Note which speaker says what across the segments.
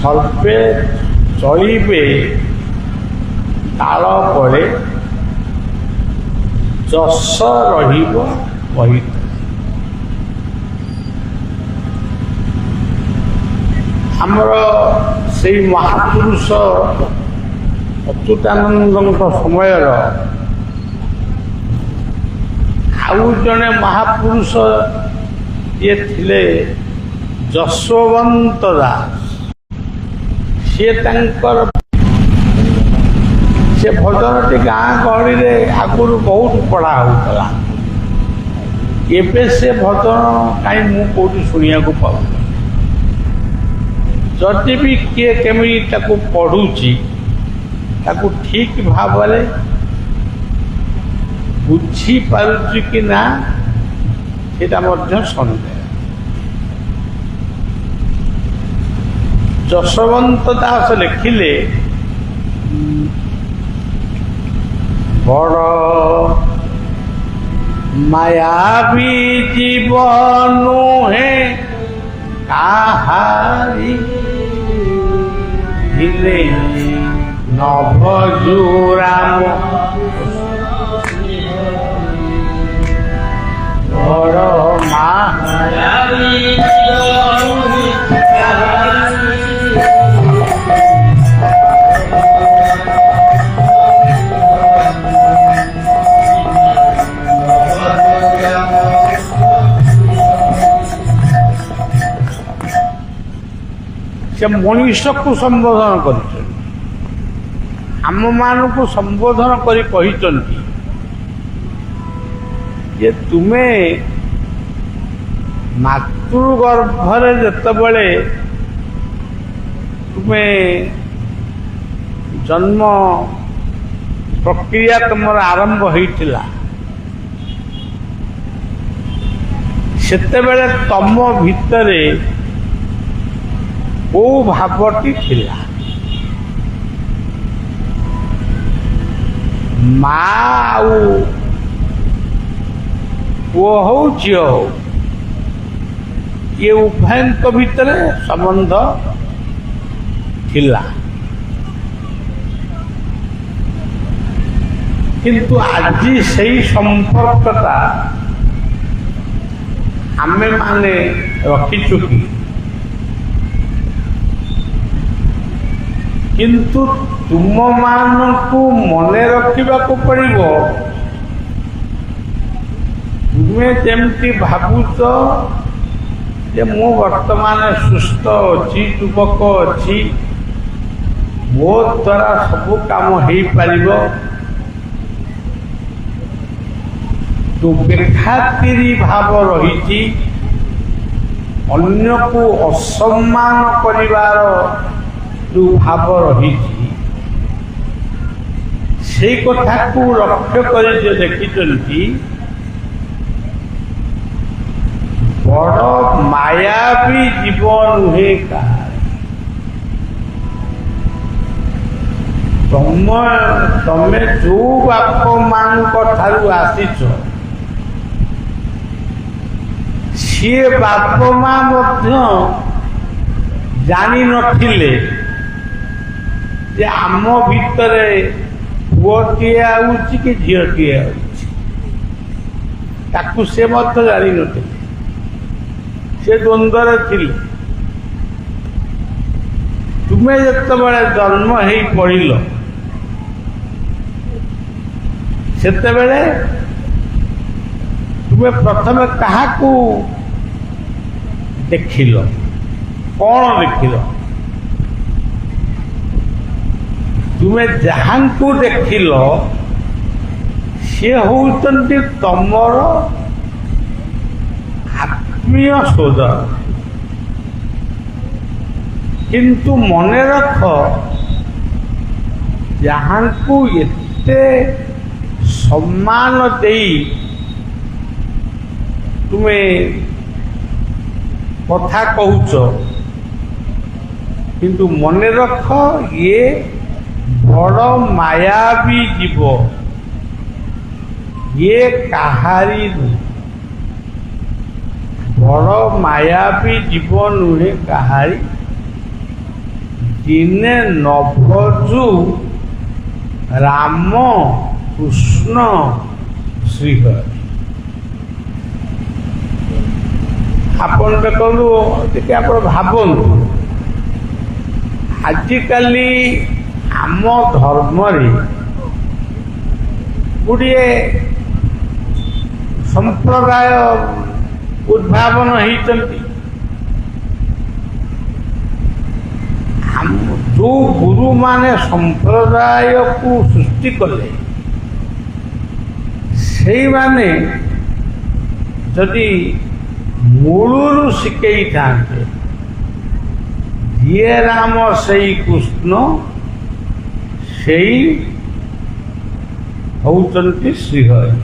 Speaker 1: ସର୍ବେ ଚଳିବେ ତାଳ ପରେ ଯଶ ରହିବ ବହି। ଆମର ସେଇ ମହାପୁରୁଷ ଅଚ୍ୟୁତାନନ୍ଦଙ୍କ ସମୟର ଆଉ ଜଣେ ମହାପୁରୁଷ ଇଏ ଥିଲେ ଯଶୋବନ୍ତ ଦାସ। ସିଏ ତାଙ୍କର ସେ ଭଜନଟି ଗାଁ ଗହଳିରେ ଆଗରୁ ବହୁତ ପଢ଼ା ହେଉଥିଲା। ଏବେ ସେ ଭଜନ କାହିଁ ମୁଁ କେଉଁଠି ଶୁଣିବାକୁ ପାଉନି। ଯଦି ବି କିଏ କେମିତି ତାକୁ ପଢ଼ୁଛି ତାକୁ ଠିକ୍ ଭାବରେ ବୁଝିପାରୁଛି କି ନା ସେଇଟା ମଧ୍ୟ ସନ୍ଦେହ। ଯଶୋବନ୍ତ ଦାସ ଲେଖିଲେ, ବଡ଼ ମାୟାବୀ ଜୀବ ନୁହେଁ କାହାରି, ଥିଲେ ନଭଜୁରାମ ବଡ଼ ମାୟାବୀ ସେ ମଣିଷକୁ ସମ୍ବୋଧନ କରିଛନ୍ତି, ଆମମାନଙ୍କୁ ସମ୍ବୋଧନ କରି କହିଛନ୍ତି ଯେ ତୁମେ ମାତୃଗର୍ଭରେ ଯେତେବେଳେ ତୁମେ ଜନ୍ମ ପ୍ରକ୍ରିୟା ତୁମର ଆରମ୍ଭ ହୋଇଥିଲା, ସେତେବେଳେ ତମ ଭିତରେ କୋଉ ଭାବଟି ଥିଲା? ମା ଆଉ ପୁଅ ହଉ ଝିଅ ହଉ, ଇଏ ଉଭୟଙ୍କ ଭିତରେ ସମ୍ବନ୍ଧ ଥିଲା। କିନ୍ତୁ ଆଜି ସେଇ ସମ୍ପର୍କଟା ଆମେମାନେ ରଖିଛୁ କି? କିନ୍ତୁ ତୁମମାନଙ୍କୁ ମନେ ରଖିବାକୁ ପଡ଼ିବ, ତୁମେ ଯେମିତି ଭାବୁଛ ଯେ ମୁଁ ବର୍ତ୍ତମାନ ସୁସ୍ଥ ଅଛି, ଯୁବକ ଅଛି, ମୋ ଦ୍ୱାରା ସବୁ କାମ ହେଇପାରିବ, ତୁ ବେଖାତିରି ଭାବ ରହିଛି, ଅନ୍ୟକୁ ଅସମ୍ମାନ କରିବାର ଯେଉଁ ଭାବ ରହିଛି, ସେଇ କଥାକୁ ଲକ୍ଷ୍ୟ କରି ଯେ ଦେଖିଛନ୍ତି, ବଡ଼ ମାୟାବୀ ଜୀବ ନୁହେଁ କାହାରି। ତମେ ଯୋଉ ବାପ ମାଙ୍କ ଠାରୁ ଆସିଛ, ସିଏ ବାପ ମା ମଧ୍ୟ ଜାଣିନଥିଲେ ଯେ ଆମ ଭିତରେ ପୁଅଟିଏ ଆଉଛି କି ଝିଅଟିଏ ଆଉଛି। ତାକୁ ସେ ମଧ୍ୟ ଜାଣିନଥିଲେ, ସେ ଦ୍ୱନ୍ଦ୍ୱରେ ଥିଲେ। ତୁମେ ଯେତେବେଳେ ଜନ୍ମ ହେଇ ପଡ଼ିଲ, ସେତେବେଳେ ତୁମେ ପ୍ରଥମେ କାହାକୁ ଦେଖିଲ? କ'ଣ ଦେଖିଲ? ତୁମେ ଯାହାଙ୍କୁ ଦେଖିଲ ସିଏ ହେଉଛନ୍ତି ତମର ଆତ୍ମୀୟ ସୋଦର। କିନ୍ତୁ ମନେ ରଖ, ଯାହାଙ୍କୁ ଏତେ ସମ୍ମାନ ଦେଇ ତୁମେ କଥା କହୁଛ, କିନ୍ତୁ ମନେ ରଖ ଇଏ ବଡ଼ ମାୟାବୀ ଜୀବ, ଇଏ କାହାରି ନୁହେଁ। ବଡ଼ ମାୟାବୀ ଜୀବ ନୁହେଁ କାହାରି, ଦିନେ ନଭଜୁ ରାମ କୃଷ୍ଣ ଶ୍ରୀହରି। ଆପଣ ଦେଖନ୍ତୁ, ଟିକେ ଆପଣ ଭାବନ୍ତୁ, ଆଜିକାଲି ଆମ ଧର୍ମରେ ଗୁଡ଼ିଏ ସମ୍ପ୍ରଦାୟ ଉଦ୍ଭାବନ ହେଇଛନ୍ତି। ଯେଉଁ ଗୁରୁମାନେ ସମ୍ପ୍ରଦାୟକୁ ସୃଷ୍ଟି କଲେ, ସେଇମାନେ ଯଦି ମୂଳରୁ ଶିଖେଇଥାନ୍ତେ ଯିଏ ରାମ ସେଇ କୃଷ୍ଣ, ସେଇ ହେଉଛନ୍ତି ଶ୍ରୀହରି,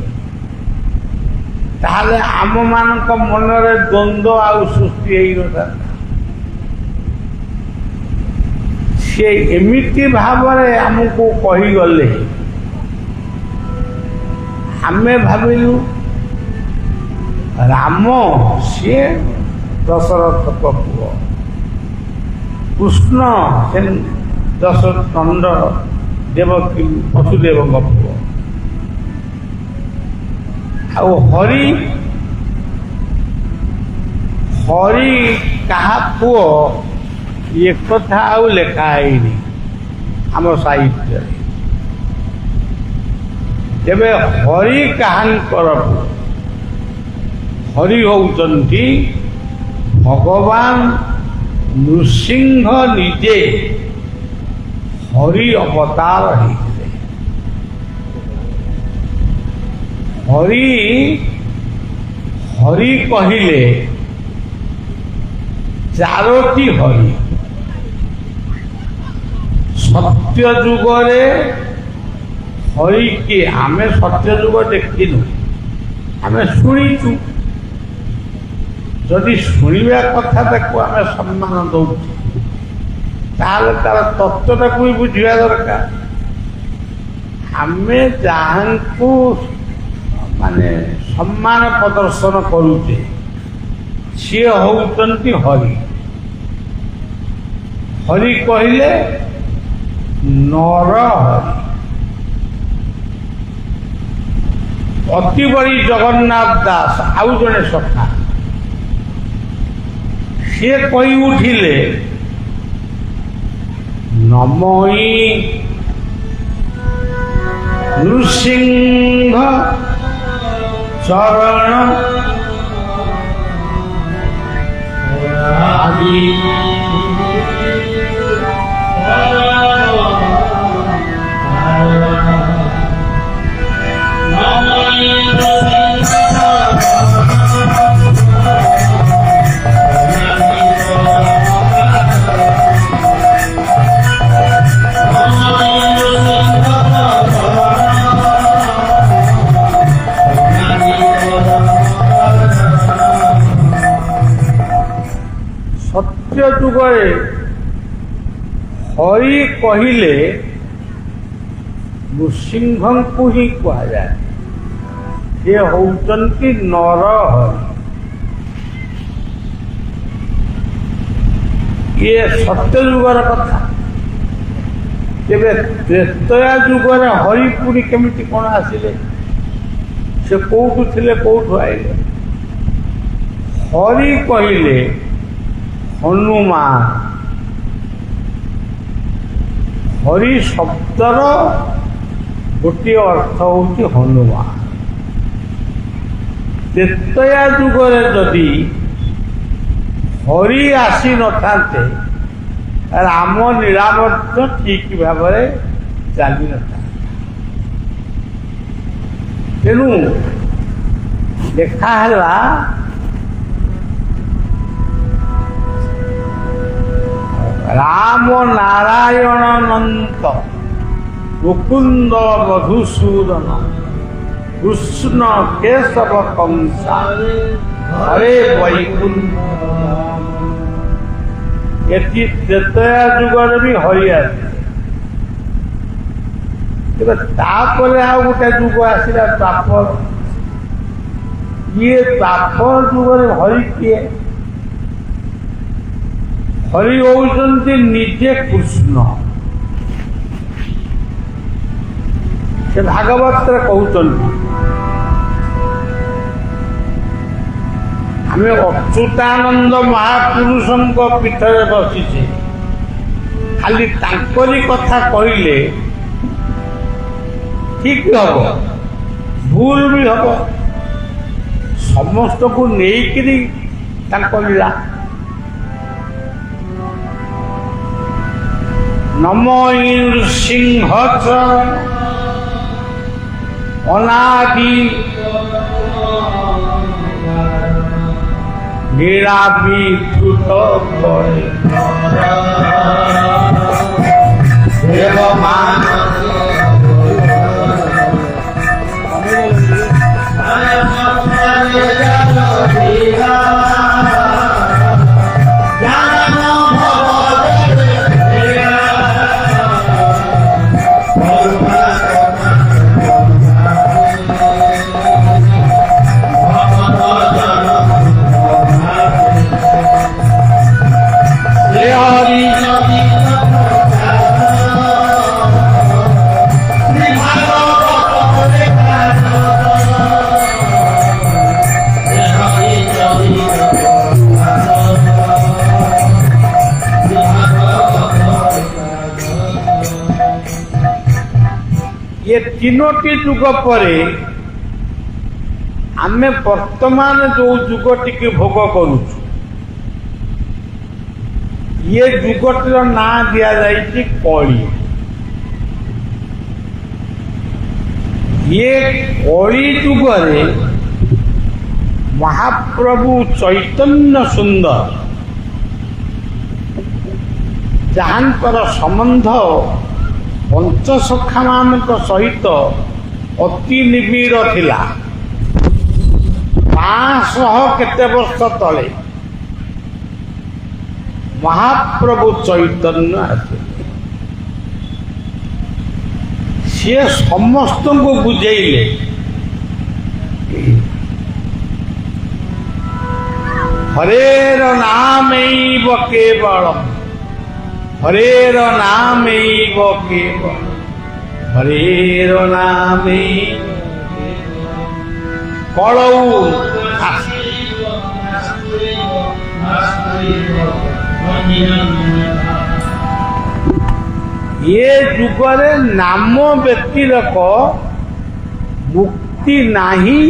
Speaker 1: ତାହେଲେ ଆମମାନଙ୍କ ମନରେ ଦ୍ୱନ୍ଦ୍ୱ ଆଉ ସୃଷ୍ଟି ହେଇନଥାନ୍ତା। ସେ ଏମିତି ଭାବରେ ଆମକୁ କହିଗଲେ, ଆମେ ଭାବିଲୁ ରାମ ସିଏ ଦଶରଥଙ୍କ ପୁଅ, କୃଷ୍ଣ ସେ ଦଶରଥ ଦେବକୀ ବସୁଦେବଙ୍କ ପୁଅ, ଆଉ ହରି କାହା ପୁଅ ଏ କଥା ଆଉ ଲେଖା ହେଇନି ଆମ ସାହିତ୍ୟରେ। ତେବେ ହରି କାହାଙ୍କର ପୁଅ? ହରି ହେଉଛନ୍ତି ଭଗବାନ ନୃସିଂହ ନିଜେ ହରି ଅବତାର ହେଇଥିଲେ। ହରି କହିଲେ ଚାରୋଟି ହରି। ସତ୍ୟ ଯୁଗରେ ହରି କିଏ? ଆମେ ସତ୍ୟ ଯୁଗ ଦେଖିନୁ, ଆମେ ଶୁଣିଛୁ। ଯଦି ଶୁଣିବା କଥା ତାକୁ ଆମେ ସମ୍ମାନ ଦଉଛୁ, ତାହେଲେ ତାର ତତ୍ତ୍ୱଟାକୁ ବି ବୁଝିବା ଦରକାର। ଆମେ ଯାହାଙ୍କୁ ମାନେ ସମ୍ମାନ ପ୍ରଦର୍ଶନ କରୁଛେ, ସିଏ ହେଉଛନ୍ତି ହରି। ହରି କହିଲେ ନର ହରି। ଅତିବଡ଼ି ଜଗନ୍ନାଥ ଦାସ ଆଉ ଜଣେ ସଖା, ସିଏ କହି ଉଠିଲେ ନମୋଇ ନୃସିଂହ ଚରଣ ଆଦି ସତ୍ୟ ଯୁଗରେ ହରି କହିଲେ ନୃସିଂହଙ୍କୁ ହିଁ କୁହାଯାଏ। ସେ ହେଉଛନ୍ତି ନର ହରି। ଇଏ ସତ୍ୟ ଯୁଗର କଥା। ତେବେ ତ୍ରେତୟା ଯୁଗରେ ହରି ପୁଣି କେମିତି କ'ଣ ଆସିଲେ? ସେ କୋଉଠୁ ଥିଲେ, କୋଉଠୁ ଆଇଲେ? ହରି କହିଲେ ହନୁମାନ। ହରି ଶବ୍ଦର ଗୋଟିଏ ଅର୍ଥ ହେଉଛି ହନୁମାନ। ତ୍ରେତୟା ଯୁଗରେ ଯଦି ହରି ଆସି ନଥାନ୍ତେ, ରାମ ଲୀଳା ମଧ୍ୟ ଠିକ ଭାବରେ ଚାଲିନଥାନ୍ତା। ତେଣୁ ଲେଖା ହେଲା ରାମ ନାରାୟଣ ନନ୍ଦ ମୁକୁନ୍ଦ ମଧୁସୂଦନ କୃଷ୍ଣ କେଶବ କଂସା ହରେ ବୈକୁଣ୍ଠ। ଏଠି ତ୍ରେତୟା ଯୁଗରେ ବି ହରି ଆସିଲେ। ତେବେ ତାପରେ ଆଉ ଗୋଟେ ଯୁଗ ଆସିଲା ଦ୍ୱାପର। ଇଏ ଦ୍ୱାପର ଯୁଗରେ ହରି କିଏ? ହରି ହେଉଛନ୍ତି ନିଜେ କୃଷ୍ଣ। ସେ ଭାଗବତରେ କହୁଛନ୍ତି ଆମେ ଅଚ୍ୟୁତାନନ୍ଦ ମହାପୁରୁଷଙ୍କ ପୀଠରେ ବସିଛେ, ଖାଲି ତାଙ୍କରି କଥା କହିଲେ ଠିକ ହବ, ଭୁଲ ବି ହବ, ସମସ୍ତଙ୍କୁ ନେଇକିରି ତାଙ୍କ ଲୀଳା। ନମୋ ନୃସିଂହ ଅନାଦି লীলা বিদ্যুত করে ये तीनोटी जुग पर आम वर्तमान जो जुगटी की भोग करुचु, ये जुगटर ना दिया जाइए कली। ये कली जुगरे महाप्रभु चैतन्य सुंदर जहांकर संबंध पंचसखा मान सहित अति निबिड़ थिला। 500 केते वर्ष तले महाप्रभु चैतन्य आसे, सी समस्त को बुझेले हरेर नामैव केवलम, हरेर नामैव केवलम, हरेर नामैव कलौ ये जुगरे नाम व्यतिरक मुक्ति नाही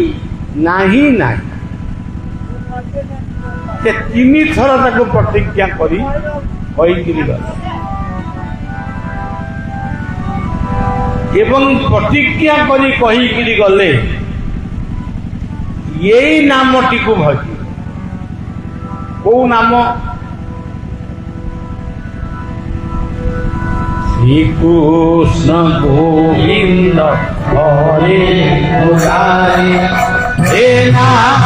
Speaker 1: नाही नाही। से 3 थर ताको प्रतिज्ञा करी एवं प्रतिज्ञा करी कही गले यही नामटी को भजी। को नाम? श्री कृष्ण गोविंद हरे मुरारी हे नाम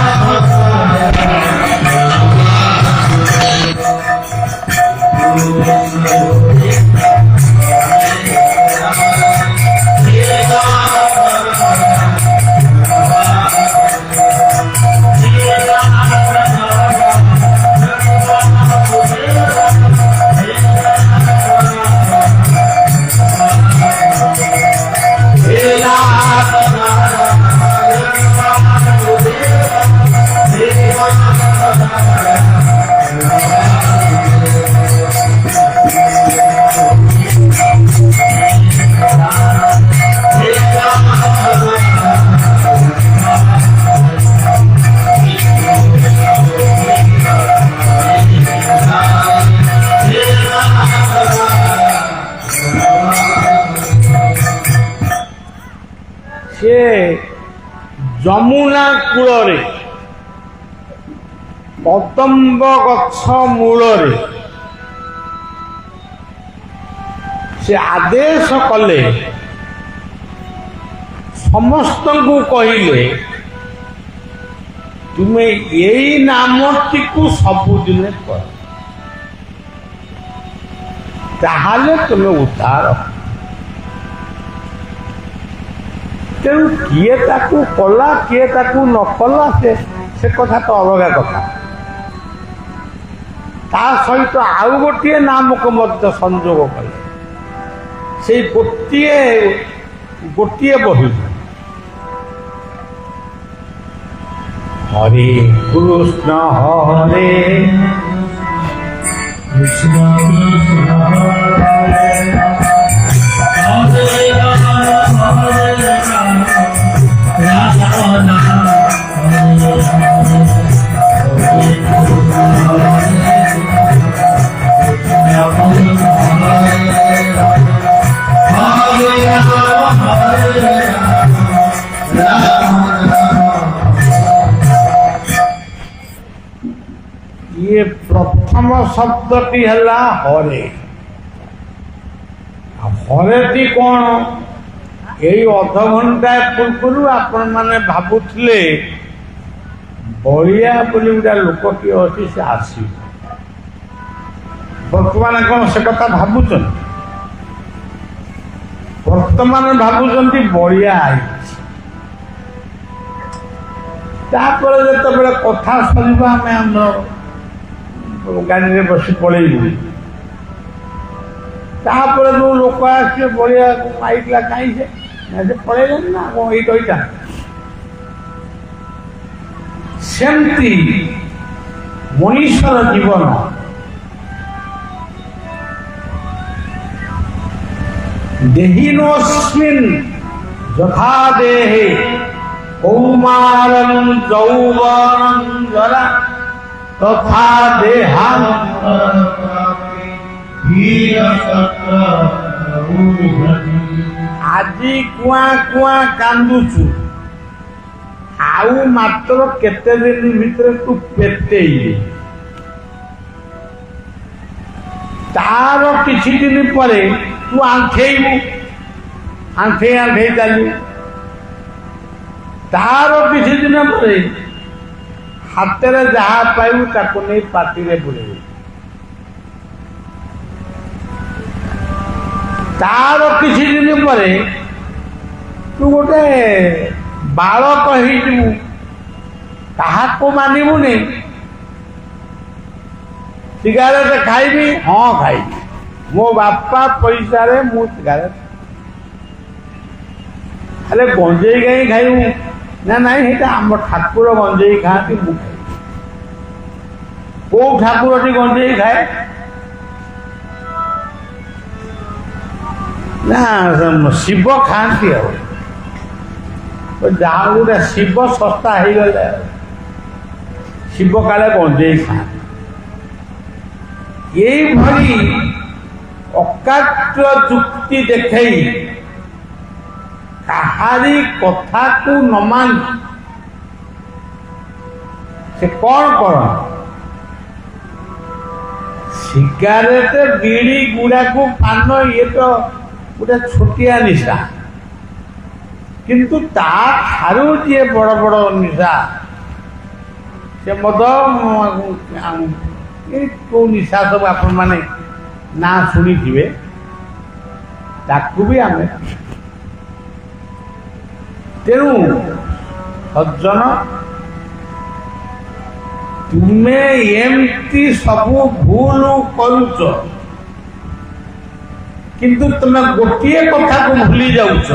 Speaker 1: যমুনা কূলরে কদম্ব গছ মূলরে से आदेश कले समस्त को कहले तुम्हें यही नामटी को सबुदिन कर ताहले तुम्हें उतार। तेणु किए ताकू कला किए ताकू न कला से कथा तो अलग कथा, ତା ସହିତ ଆଉ ଗୋଟିଏ ନାମକୁ ମଧ୍ୟ ସଂଯୋଗ କଲେ। ସେଇ ଗୋଟିଏ ବହି ହରେ କୃଷ୍ଣ ହରେ କୃଷ୍ଣ ये प्रथम शब्दटी है हरे। हरेटी कौन यही अधघंटा पूर्व आपण मैंने भावुले बलिया बोली गोटे लोक किए अच्छी से आस बर्तमान कौन से कथा भावुन बर्तमान भावुं बलिया आई जो कथा सर आम गाड़ी में बस पलैबू तापर जो लोक आसे बलिया पाइला कहीं से पलैले ना कौन ये कहीटा सेमती मनुष्यर जीवन देहिनोस्मिन् यथा देहे कौमारं यौवनं जरा तथा আজি कुआ कुआ कांदुचु आउ मात्र केते दिन भितर तू पेटेइले तार किछि दिन परे तू आंखेइबू आंखे आंखे चलू तार किछि दिन परे हाथ में जहाँ पाइबू ताको नहीं पार्टी में बुलेबू तार किछि दिन परे तू गोटे बालक हो काहाको मानबुनि सिगारेट खाइबी हाँ खाइबी मो बापा पैसा रे मु सिगारेट अरे गंजेई कहीं खाइबू ना नहीं आम ठाकुर गंजेई खाती मु कौ ठाकुर गंजेई खाए ना शिव खाती जहाँ गोटे शिव सस्ता हो गले शिव काले गंजेई खाती यही भली अकाट्य जुक्ति देखई कहारी कथा को न मान से कौन कर सिगारेट बीड़ी गुड़ा को पान ये तो गोटे छोटिया निशा किंतु तारू जी बड़ बड़ निशा से मद कौ निशा सब आपण मैंने ना शुणी थे ताकू भी आम तेणु सज्जन तुम्हें एमती सबू भूल करुच किंतु तुम्हें गोटे कथा को भूली जाऊच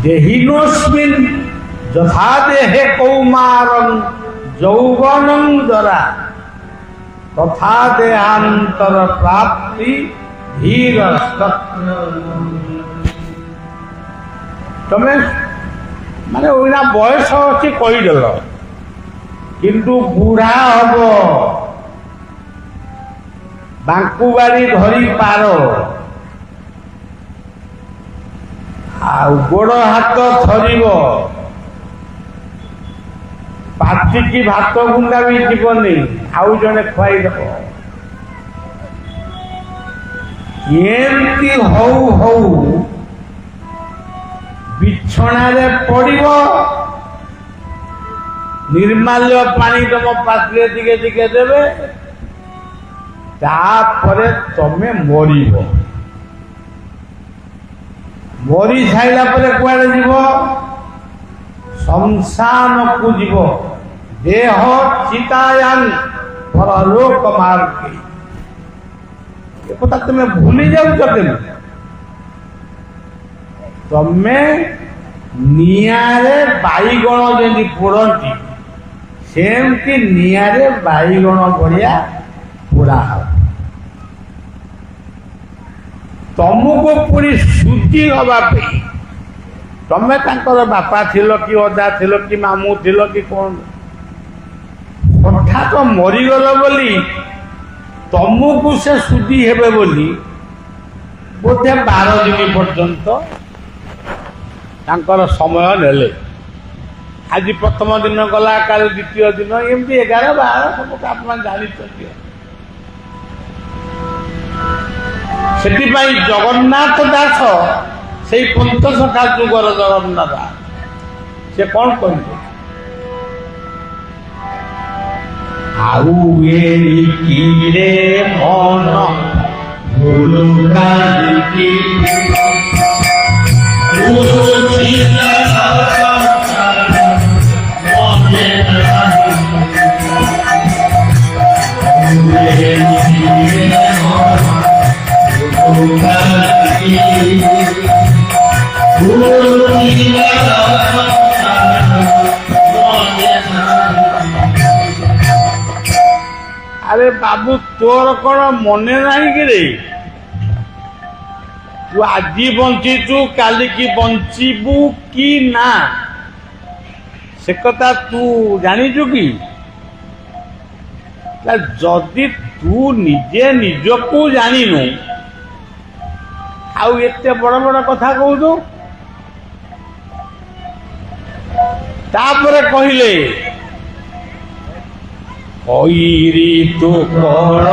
Speaker 1: देहिनोस्मिन् यथा देहे कौमारं यौवनं जरा तथा देहांतर प्राप्ति धीर तमें माने ओना बयस अच्छी कहीदेल किंतु बुढ़ा हम बांकु बाड़ी धरी पार आ गोड़ हाथ थरिब पाचिकी भात गुंडा भी जीवनी आउ जने खुआईदेव एमती हौ हौ बिछणारे पड़िब निर्माल्य पानी तुम पात्रे टिके टिके देवे तापरे तमे मरिब मरी साइला परे कुआडे जीव शमशान को जीव देह चितायान परलोक मार्गे ये कथा तुम्हें भूली जाऊच तमें निआरे बाईगण जमी पोड़ती सेमती निआरे बाईगण भलिया पोड़ा हो तुमको पूरी शुद्धि हवापी तमें बापा थिलो कि अदा थिलो कि मामू थिलो कि कौन हठात मरीगल बोली तुमको से शुद्धि हेबे बोली बोधे 12 दिन पर्यंत तांकर समय नेले आज प्रथम दिन गला काल द्वितीय दिन एमती 11-12 सब आप जानी से जगन्नाथ दास से पंचसखा जुगर जगन्नाथ से कौन कहते रे मन अरे बाबू तोर कौन मने नहीं कि रे तू आज बंचीचु काली की बंचीबू कि ना से कथा तू जानिचु कि जदि तू निजे निजकू जानिनु आउ एते बड़ बड़ कथा कहू तापरे कहले कईरी तो कण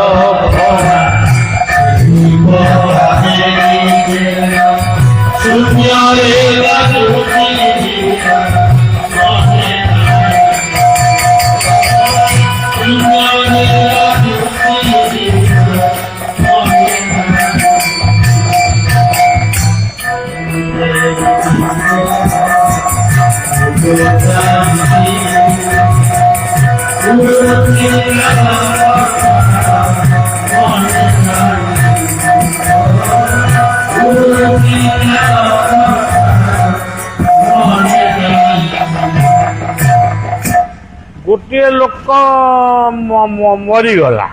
Speaker 1: गोटे लोक मरीगला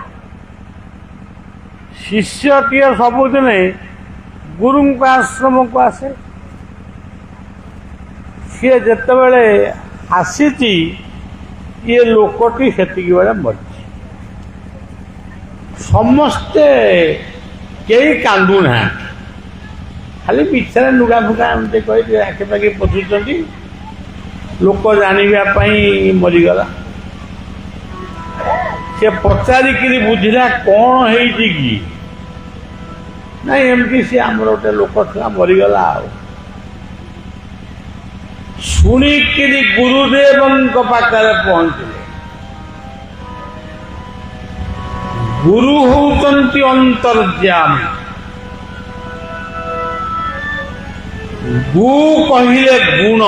Speaker 1: शिष्यटी सबुदिन गुरु आश्रम को आसे सी जिते आसी ये लोकटी से मरी समस्ते कई कांदू ना खाली मिछार लुगा फुगा एमती कही आखि पाखि पोछुंट लोक जानापी मरीगला से पचारिक बुझला कौन है कि ना एमती सी आमर गोटे लोक था मरीगला शुणिक गुरुदेव पाखे पहुंचले गुरु होउचंती अंतर्यामी गु कहिले गुण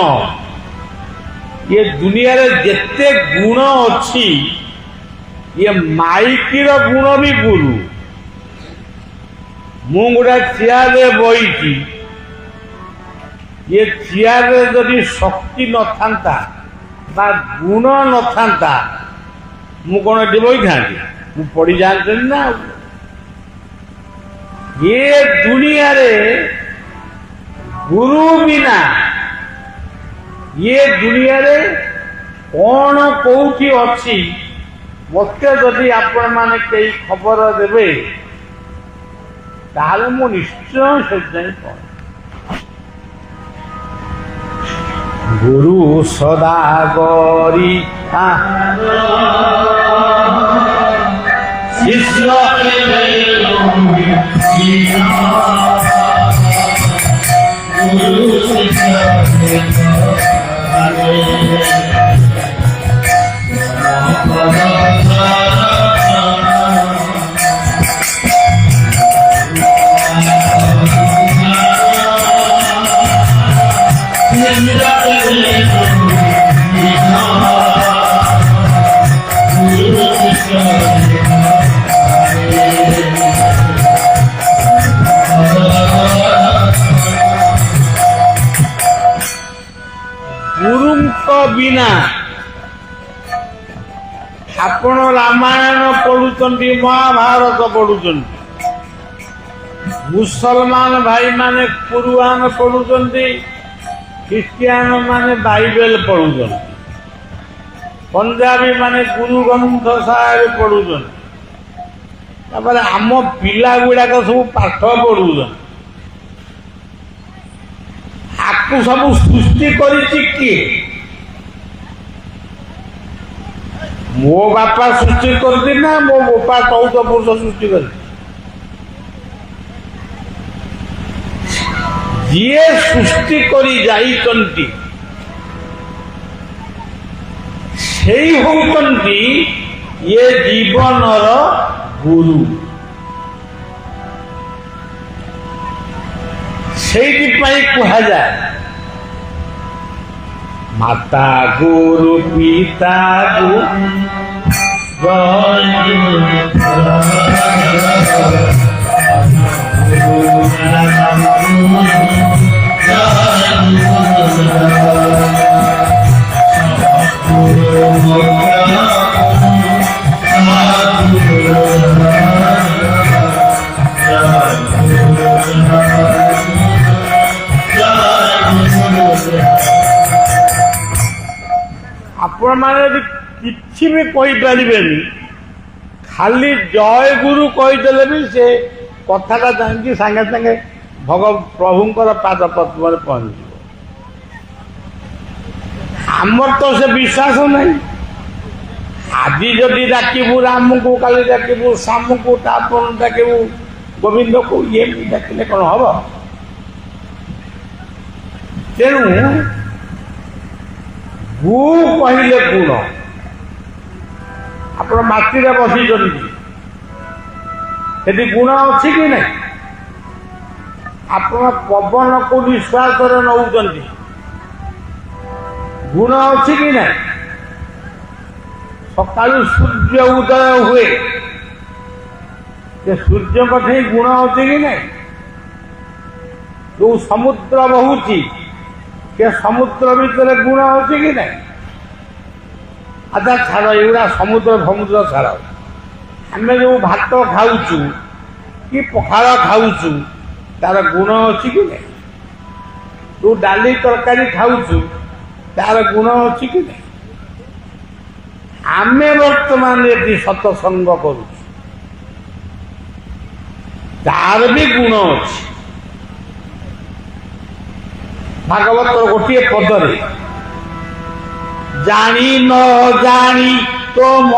Speaker 1: ये दुनिया रे जेते गुण अच्छी ये माइकीर गुण भी गुरु मु गोटे चेयर बही ये चेयर जदि शक्ति न था बा गुण न था मु कौन एटी बही था मु पड़ी जानते ना ये दुनिया रे गुरु बिना ये दुनिया रे कौन कौटी अच्छी मत जदि आपण माने कई खबर देवे ताहले मु निश्चय से कह गुरु सदा गरी शिष्य ରାମାୟଣ ପଢୁଛନ୍ତି, ମହାଭାରତ ପଢୁଛନ୍ତି, ମୁସଲମାନ ଭାଇମାନେ କୁରଆନ ପଢୁଛନ୍ତି, ଖ୍ରୀଷ୍ଟିଆନ ମାନେ ବାଇବେଲ ପଢୁଛନ୍ତି, ପଞ୍ଜାବୀ ମାନେ ଗୁରୁ ଗ୍ରନ୍ଥ ସାହେବ ପଢୁଛନ୍ତି। ତାପରେ ଆମ ପିଲା ଗୁଡାକ ସବୁ ପାଠ ପଢୁଛନ୍ତି। ଆକୁ ସବୁ ସୃଷ୍ଟି କରିଛି କିଏ? ମୋ ବାପା ସୃଷ୍ଟି କରିଛି ନା ମୋ ବାପା 14 ପୁରୁଷ ସୃଷ୍ଟି କରିଛି? ଯିଏ ସୃଷ୍ଟି କରି ଯାଇଛନ୍ତି ସେଇ ହଉଛନ୍ତି ଇଏ ଜୀବନର ଗୁରୁ। ସେଇଥିପାଇଁ କୁହାଯାଏ ମାତା ଗୁରୁ ପିତା ଆପଣ ମାନେ ଯଦି କିଛି ବି କହିପାରିବେନି, ଖାଲି ଜୟ ଗୁରୁ କହିଦେଲେ ବି ସେ କଥାଟା ଯାଇକି ସାଙ୍ଗେ ସାଙ୍ଗେ ପ୍ରଭୁଙ୍କର ପାଦ ପଦ୍ମରେ ପହଞ୍ଚିଯିବ। ଆମର ତ ସେ ବିଶ୍ୱାସ ନାହିଁ। ଆଜି ଯଦି ଡାକିବୁ ରାମକୁ, କାଲି ଡାକିବୁ ଶ୍ୟାମକୁ, ତାପରେ ଡାକିବୁ ଗୋବିନ୍ଦକୁ, ଏମିତି ଡାକିଲେ କ'ଣ ହବ? ତେଣୁ ଗୁ କହିଲେ ଗୁଣ। ଆପଣ ମାଟିରେ ବସିଛନ୍ତି, ସେଠି ଗୁଣ ଅଛି କି ନାହିଁ? ଆପଣ ପବନକୁ ନିଶ୍ୱାସରେ ନେଉଛନ୍ତି, ଗୁଣ ଅଛି କି ନାହିଁ? ସକାଳୁ ସୂର୍ଯ୍ୟ ଉଦୟ ହୁଏ, ସେ ସୂର୍ଯ୍ୟଙ୍କ ଠେଇଁ ଗୁଣ ଅଛି କି ନାହିଁ? ଯୋଉ ସମୁଦ୍ର ବହୁଛି, ସେ ସମୁଦ୍ର ଭିତରେ ଗୁଣ ଅଛି କି ନାହିଁ? ଆଚ୍ଛା ଛାଡ଼, ଏଗୁଡ଼ା ସମୁଦ୍ର ଛାଡ଼। ଆମେ ଯୋଉ ଭାତ ଖାଉଛୁ କି ପଖାଳ ଖାଉଛୁ, ତାର ଗୁଣ ଅଛି କି ନାହିଁ? ଯୋଉ ଡାଲି ତରକାରୀ ଖାଉଛୁ, ତାର ଗୁଣ ଅଛି କି ନାହିଁ? ଆମେ ବର୍ତ୍ତମାନ ଏଠି ସତସଙ୍ଗ କରୁଛୁ, ତାର ବି ଗୁଣ ଅଛି। ଭାଗବତର ଗୋଟିଏ ପଦରେ ଜାଣି ନ ଜାଣି ତୋମ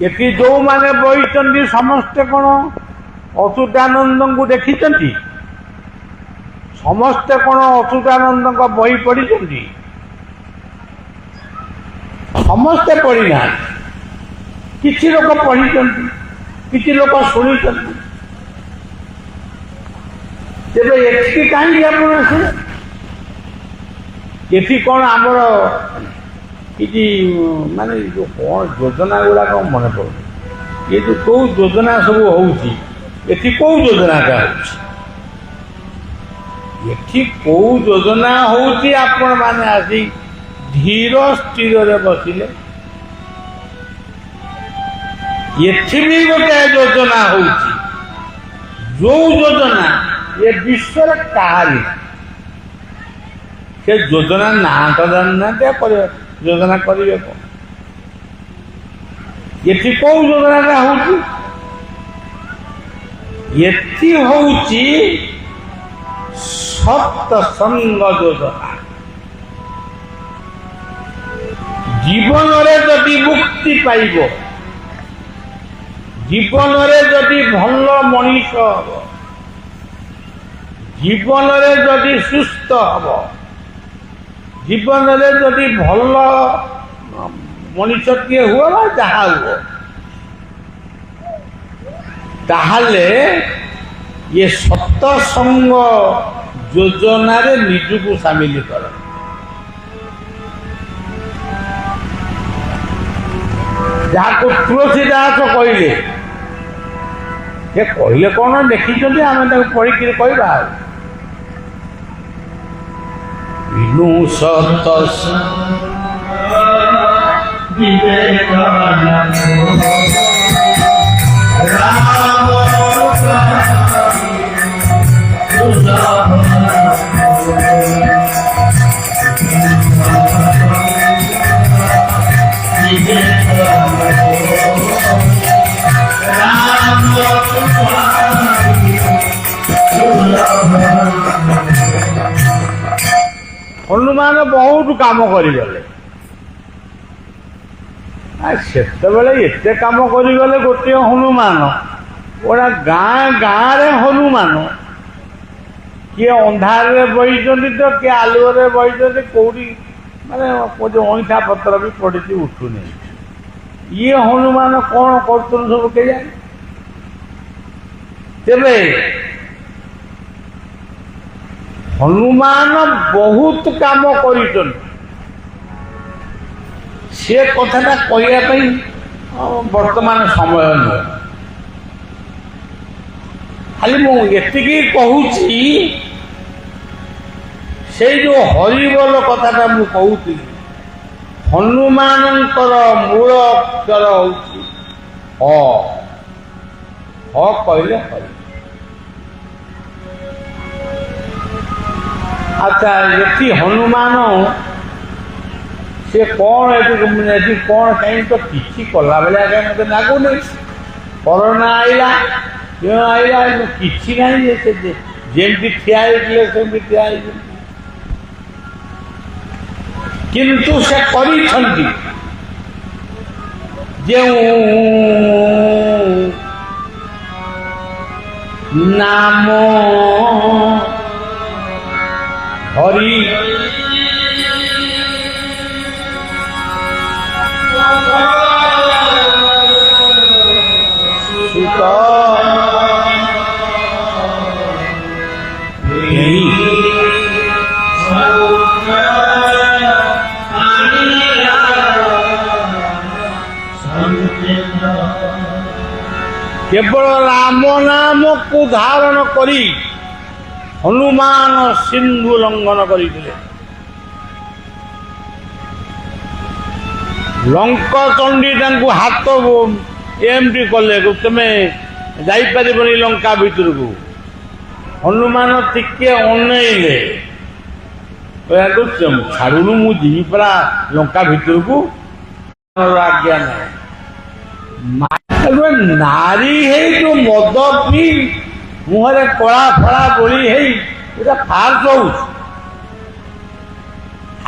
Speaker 1: ଏଠି ଯୋଉମାନେ ବହିଛନ୍ତି ସମସ୍ତେ କ'ଣ ଅଚ୍ୟୁତାନନ୍ଦଙ୍କୁ ଦେଖିଛନ୍ତି? ସମସ୍ତେ କ'ଣ ଅଚ୍ୟୁତାନନ୍ଦଙ୍କ ବହି ପଢ଼ିଛନ୍ତି? ସମସ୍ତେ ପଢ଼ିନାହାନ୍ତି। କିଛି ଲୋକ ପଢ଼ିଛନ୍ତି, କିଛି ଲୋକ ଶୁଣିଛନ୍ତି। ତେବେ ଏଠି କାହିଁକି ଆପଣ ଆସିଲେ? ଏଠି କ'ଣ ଆମର କିଛି ମାନେ ଯେଉଁ କ'ଣ ଯୋଜନା ଗୁଡ଼ାକ ମନେ ପଡ଼ୁନି। ଏ ଯେଉଁ କେଉଁ ଯୋଜନା ସବୁ ହେଉଛି, ଏଠି କେଉଁ ଯୋଜନାଟା ହେଉଛି? ଏଠି କେଉଁ ଯୋଜନା ହେଉଛି? ଆପଣମାନେ ଆସି ଧୀର ସ୍ଥିରରେ ବସିଲେ ଏଠି ବି ଗୋଟେ ଯୋଜନା ହେଉଛି। ଯୋଉ ଯୋଜନା ଏ ବିଶ୍ୱରେ କାହାରି, ସେ ଯୋଜନା ନାଁଟା ଜାଣିନାହାନ୍ତି, ଯୋଜନା କରିବେ କ'ଣ? ଏଠି କୋଉ ଯୋଜନାଟା ହଉଛି? ଏଠି ହଉଛି ସତ୍ସଙ୍ଗ ଯୋଜନା। ଜୀବନରେ ଯଦି ମୁକ୍ତି ପାଇବ, ଜୀବନରେ ଯଦି ଭଲ ମଣିଷ ହବ, ଜୀବନରେ ଯଦି ସୁସ୍ଥ ହବ, ଜୀବନରେ ଯଦି ଭଲ ମଣିଷଟିଏ ହୁଅ ବା ଯାହା ହୁଅ, ତାହେଲେ ଏ ସତ୍ସଙ୍ଗ ଯୋଜନାରେ ନିଜକୁ ସାମିଲ କର। ଯାହାକୁ ତୁଳସୀଦାସ କହିଲେ, ସେ କହିଲେ କ'ଣ ଦେଖିଛନ୍ତି, ଆମେ ତାକୁ ପଢିକିରି କହିବା। ଆଉ ବିନୁ ସତ ହନୁମାନ ବହୁତ କାମ କରିଗଲେ। ସେତେବେଳେ ଏତେ କାମ କରିଗଲେ ଗୋଟିଏ ହନୁମାନ, ଗୋଟା ଗାଁ ଗାଁରେ ହନୁମାନ, କିଏ ଅନ୍ଧାରରେ ବହିଛନ୍ତି ତ କିଏ ଆଲୁଅରେ ବହିଛନ୍ତି, କୋଉଠି ମାନେ ଅଇଁଠା ପତ୍ର ବି ପଡ଼ିଛି ଉଠୁନି। ଇଏ ହନୁମାନ କ'ଣ କରୁଛନ୍ତି ସବୁ କେଜାଣି। ତେବେ ହନୁମାନ ବହୁତ କାମ କରିଛନ୍ତି। ସେ କଥାଟା କହିବା ପାଇଁ ବର୍ତ୍ତମାନ ସମୟ ନୁହେଁ। ଖାଲି ମୁଁ ଏତିକି କହୁଛି, ସେଇ ଯୋଉ ହରିବୋଲ କଥାଟା ମୁଁ କହୁଥିଲି, ହନୁମାନଙ୍କର ମୂଳ ଅକ୍ଷର ହଉଛି ହ। ହ କହିଲେ ହରି। ଆଚ୍ଛା, ଏଠି ହନୁମାନ ସେ କ'ଣ ଏଠି କ'ଣ କାହିଁକି ତ କିଛି କଲା ଭଳିଆ କାହିଁ ମୋତେ ଲାଗୁନି। କରୋନା ଆଇଲା, କେଉଁ ଆଇଲା, କିଛି ନାହିଁ। ଯେ ସେ ଯେମିତି ଠିଆ ହେଇଥିଲେ ସେମିତି ଠିଆ ହେଇଛନ୍ତି। କିନ୍ତୁ ସେ କରିଛନ୍ତି ଯେଉଁ ନାମ ହରି ସୁତ କେବଳ ରାମ ନାମକୁ ଧାରଣ କରି ହନୁମାନ ସିନ୍ଧୁ ଲଙ୍ଘନ କରିଥିଲେ। ଲଙ୍କଚଣ୍ଡୀ ତାଙ୍କୁ ହାତ ଏମିତି କଲେ, ତୁମେ ଯାଇପାରିବନି ଲଙ୍କା ଭିତରକୁ। ହନୁମାନ ଟିକେ ଅନେଇଲେ, ଛାଡୁନୁ, ମୁଁ ଯିବି ପରା ଲଙ୍କା ଭିତରକୁ। ଆଜ୍ଞା ନାହିଁ। ନାରୀ ହେଇ ଯୋଉ ମଦ ପିଇ ମୁହଁରେ କଳା ଫଳା ବୋଳି ହେଇ ଏଟା ଫାର୍ସ ହଉଛି।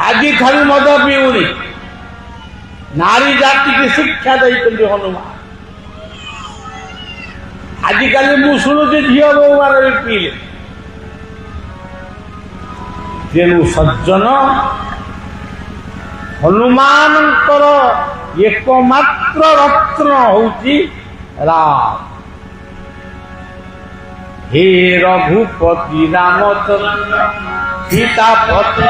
Speaker 1: ଆଜିଠାରୁ ମଦ ପିଉନି। ନାରୀ ଜାତିକି ଶିକ୍ଷା ଦେଇଛନ୍ତି ହନୁମାନ। ଆଜିକାଲି ମୁଁ ଶୁଣୁଛି ଝିଅ ବୋଉମାନେ ବି ପିଇଲେ। ତେଣୁ ସଜ୍ଜନ, ହନୁମାନଙ୍କର ଏକମାତ୍ର ରତ୍ନ ହଉଛି ରାମ। हे रघुपति रामचंद्र सीतापति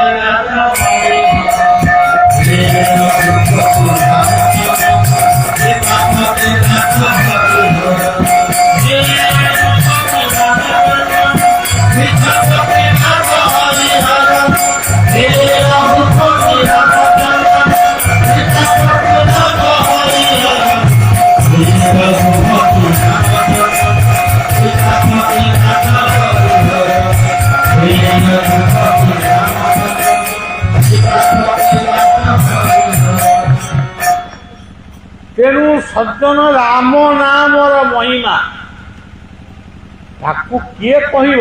Speaker 1: तेणु सज्जन राम नामर महिमा ताकू किए कहब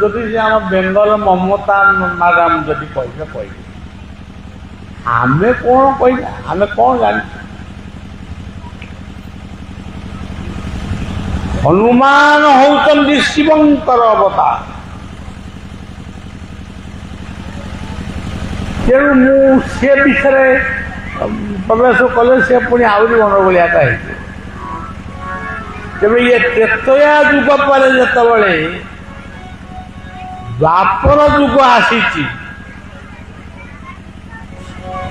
Speaker 1: जदि से आम बेंगल ममता मैडम जदि कह आमे कौन कह आमे कौन जान। हनुमान होउचंदी शिवंकर अवतार। तेणु मु से विषय प्रवेश कले से पुणी आहरी गणगोलिया तेरे ये त्रेतया जुग पर जिते द्वापर जुग आसी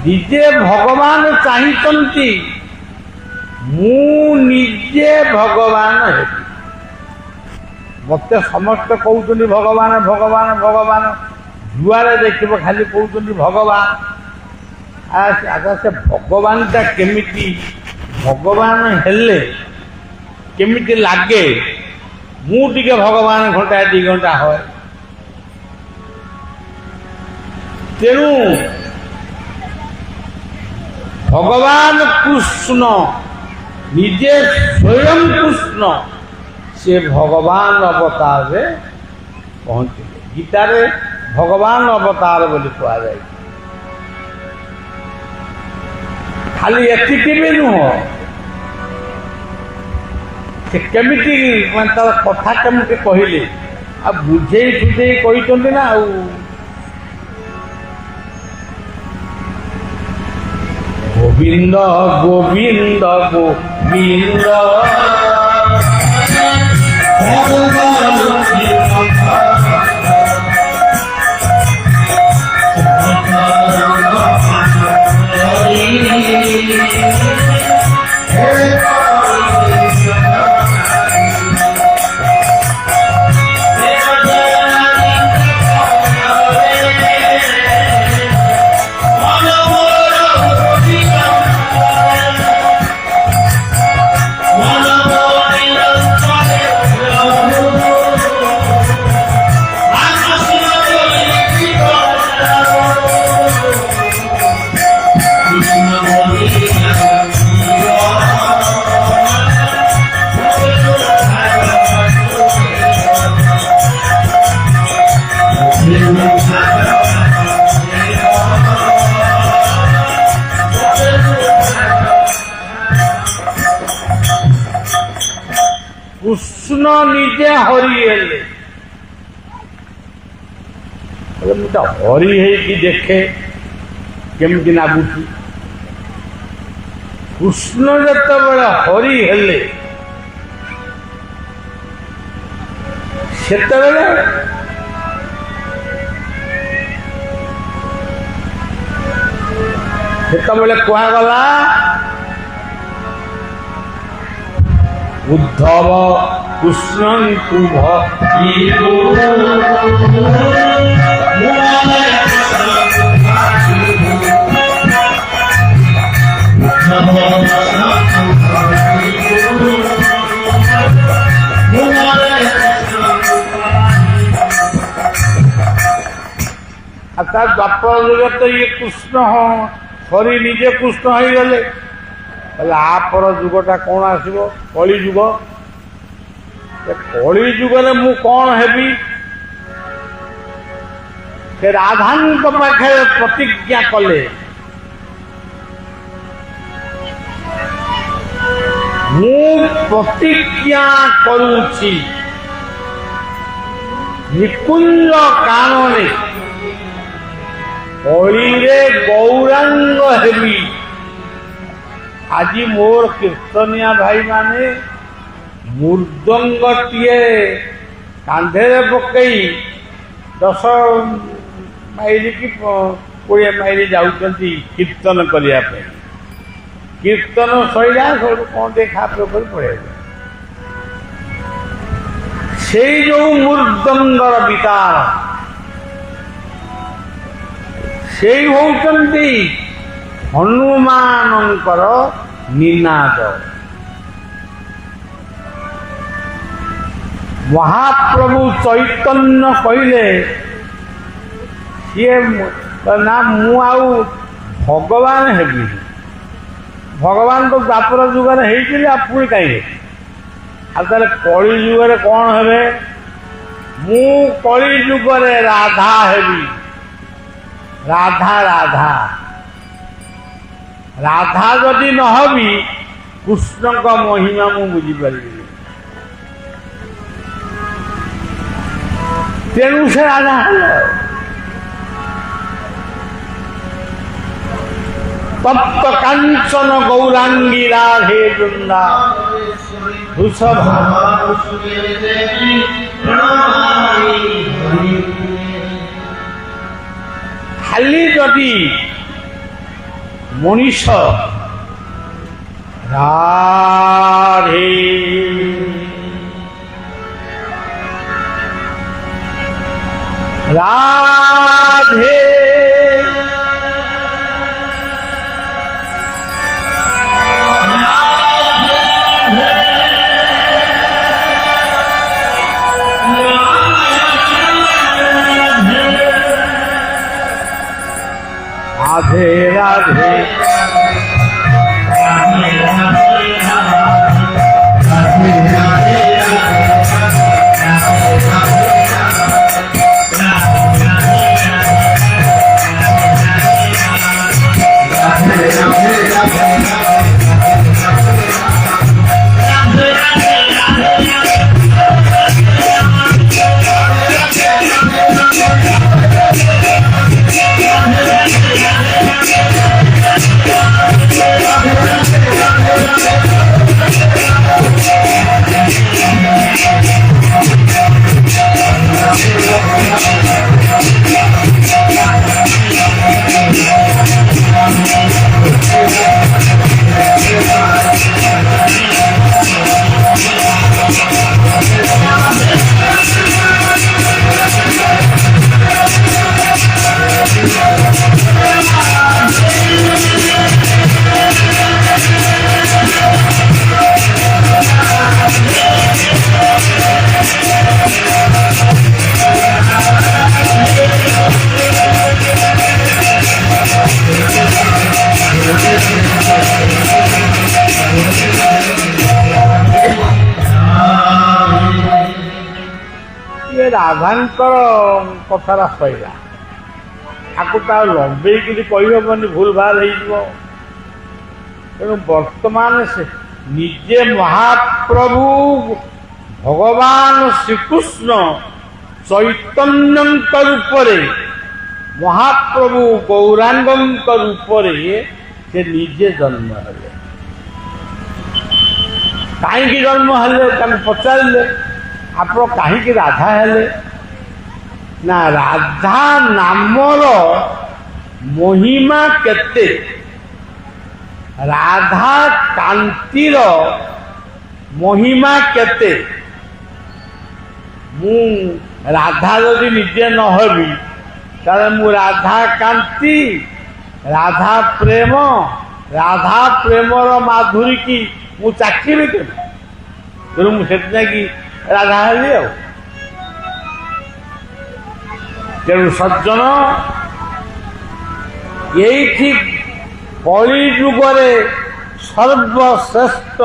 Speaker 1: ନିଜେ ଭଗବାନ ଚାହିଁଛନ୍ତି ମୁଁ ନିଜେ ଭଗବାନ ହେବି। ମତେ ସମସ୍ତେ କହୁଛନ୍ତି ଭଗବାନ ଭଗବାନ ଭଗବାନ, ଯୁଆଡ଼େ ଦେଖିବ ଖାଲି କହୁଛନ୍ତି ଭଗବାନ। ଆଚ୍ଛା ସେ ଭଗବାନଟା କେମିତି, ଭଗବାନ ହେଲେ କେମିତି ଲାଗେ? ମୁଁ ଟିକେ ଭଗବାନ ଘଣ୍ଟାଏ 2 ଘଣ୍ଟା ହୁଏ। ତେଣୁ ଭଗବାନ କୃଷ୍ଣ ନିଜେ ସ୍ୱୟଂ କୃଷ୍ଣ ସେ ଭଗବାନ ଅବତାରରେ ପହଞ୍ଚିଲେ। ଗୀତାରେ ଭଗବାନ ଅବତାର ବୋଲି କୁହାଯାଇଛି। ଖାଲି ଏତିକି ବି ନୁହଁ, ସେ କେମିତି ମାନେ ତାର କଥା କେମିତି କହିଲେ, ଆଉ ବୁଝେଇ ସୁଝେଇ କହିଛନ୍ତି ନା। ଆଉ ଗୋବିନ୍ଦ ଗୋବିନ୍ଦ ଗୋବିନ୍ଦ কৃষ্ণ নিজে হরি হেলে। ମୁଁ ତ ହରି ହେଇକି ଦେଖେ କେମିତି ଲାଗୁଛି। କୃଷ୍ଣ ଯେତେବେଳେ ହରି ହେଲେ ସେତେବେଳେ କୁହାଗଲା ଉଦ୍ଧବ କୃଷ୍ଣଙ୍କୁ ତା ଦ୍ୱାପର ଯୁଗରେ ତ ଇଏ କୃଷ୍ଣ ହରି ନିଜେ କୃଷ୍ଣ ହେଇଗଲେ। ହେଲେ ଆପରେ ଯୁଗଟା କ'ଣ ଆସିବ? କଳି ଯୁଗ। କଳି ଯୁଗରେ ମୁଁ କ'ଣ ହେବି? ସେ ରାଧାଙ୍କ ପାଖରେ ପ୍ରତିଜ୍ଞା କଲେ ମୁଁ ପ୍ରତିଜ୍ଞା କରୁଛି ନିକୁଞ୍ଜ କାନନରେ କଳିରେ ଗୌରାଙ୍ଗ ହେବି। ଆଜି ମୋର କୀର୍ତ୍ତନିଆ ଭାଇମାନେ ମୃଦଙ୍ଗଟିଏ କାନ୍ଧରେ ପକେଇ 10 ମାଇଲ କି 20 ମାଇଲ ଯାଉଛନ୍ତି କୀର୍ତ୍ତନ କରିବା ପାଇଁ। କୀର୍ତ୍ତନ ସଇଲା ସବୁ କ'ଣ ଦେଖାପିଅ କରି ପଳେଇବେ। ସେଇ ଯୋଉ ମୃଦଙ୍ଗର ବିତାର ସେଇ ହଉଛନ୍ତି ହନୁମାନଙ୍କର ନିନାଦ। ମହାପ୍ରଭୁ ଚୈତନ୍ୟ କହିଲେ ସିଏ ନା ମୁଁ ଆଉ ଭଗବାନ ହେବିନି। ଭଗବାନ ତ ଦ୍ୱାପର ଯୁଗରେ ହେଇଥିଲେ ଆଉ ପୁଣି କାହିଁକି? ଆଉ ତାହେଲେ କଳି ଯୁଗରେ କ'ଣ ହେବେ? ମୁଁ କଳି ଯୁଗରେ ରାଧା ହେବି। ରାଧା ରାଧା ରାଧା ଯଦି ନ ହେବି କୃଷ୍ଣଙ୍କ ମହିମା ମୁଁ ବୁଝିପାରିବିନି। ତେଣୁ ସେ ରାଧା ହେଲେ। তপ্ত কাঞ্চন গৌরাঙ্গী রাধে বৃন্দা ভূষভা। খালি যদি মনীষ রাধে রাধে রাধে রাধে ରାଧାଙ୍କର କଥାଟା ସଇଲା ତାକୁ ତ ଆଉ ଲମ୍ବେଇକିରି କହିହେବନି ଭୁଲ ଭାଲ ହେଇଯିବ। ତେଣୁ ବର୍ତ୍ତମାନ ସେ ନିଜେ ମହାପ୍ରଭୁ ଭଗବାନ ଶ୍ରୀକୃଷ୍ଣ ଚୈତନ୍ୟଙ୍କ ରୂପରେ ମହାପ୍ରଭୁ ଗୌରାଙ୍ଗଙ୍କ ରୂପରେ ସେ ନିଜେ ଜନ୍ମ ହେଲେ। କାହିଁକି ଜନ୍ମ ହେଲେ ତାଙ୍କୁ ପଚାରିଲେ ଆପଣ କାହିଁକି ରାଧା ହେଲେ? ନା ରାଧା ନାମର ମହିମା କେତେ, ରାଧା କାନ୍ତିର ମହିମା କେତେ। ମୁଁ ରାଧା ଯଦି ନିଜେ ନ ହେବି ତାହେଲେ ମୁଁ ରାଧା କାନ୍ତି, ରାଧା ପ୍ରେମ, ରାଧା ପ୍ରେମର ମାଧୁରୀ କି ମୁଁ ଚାଖିବି କେବେ? ତେଣୁ ମୁଁ ସେଥିଲାଗି ରାଧା ହେଲି ଆଉ। ତେଣୁ ସଜ୍ଜନ ଏଇଠି କଳି ଯୁଗରେ ସର୍ବଶ୍ରେଷ୍ଠ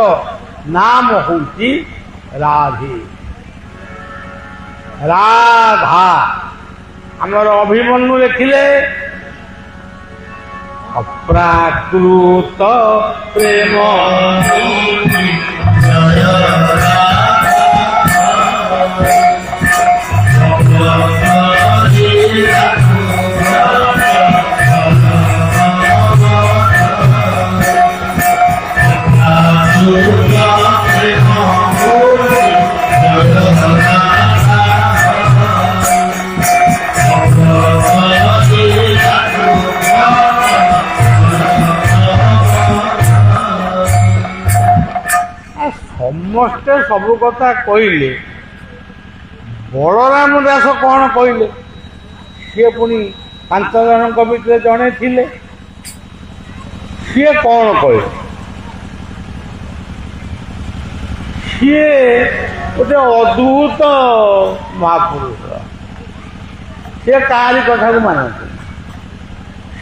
Speaker 1: ନାମ ହେଉଛି ରାଧେ। ରାଧା ଆମର ଅଭିମନ୍ୟୁ ଲେଖିଲେ ଅପ୍ରାକୃତ ପ୍ରେମ ସମସ୍ତେ ସବୁ କଥା କହିଲେ, ବଳରାମ ଦାସ କ'ଣ କହିଲେ? ସିଏ ପୁଣି 5 ଜଣଙ୍କ ଭିତରେ ଜଣେ ଥିଲେ, ସିଏ କ'ଣ କହିଲେ? ସିଏ ଗୋଟେ ଅଦ୍ଭୁତ ମହାପୁରୁଷ, ସିଏ କାହାରି କଥାକୁ ମାନନ୍ତି,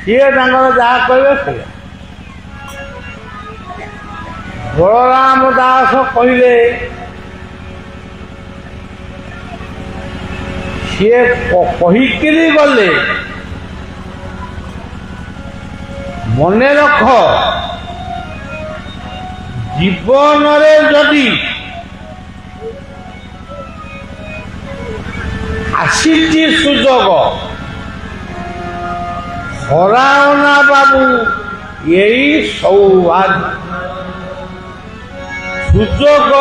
Speaker 1: ସିଏ ତାଙ୍କର ଯାହା କହିବେ ସେଇଆ। ବଳରାମ ଦାସ କହିଲେ ସିଏ କହିକିରି ଗଲେ, ମନେ ରଖ ଜୀବନରେ ଯଦି ଆସିଛି ସୁଯୋଗ ହରାଅ ନା ବାବୁ ଏଇ ସୌଭାଗ୍ୟ। ସୁଯୋଗ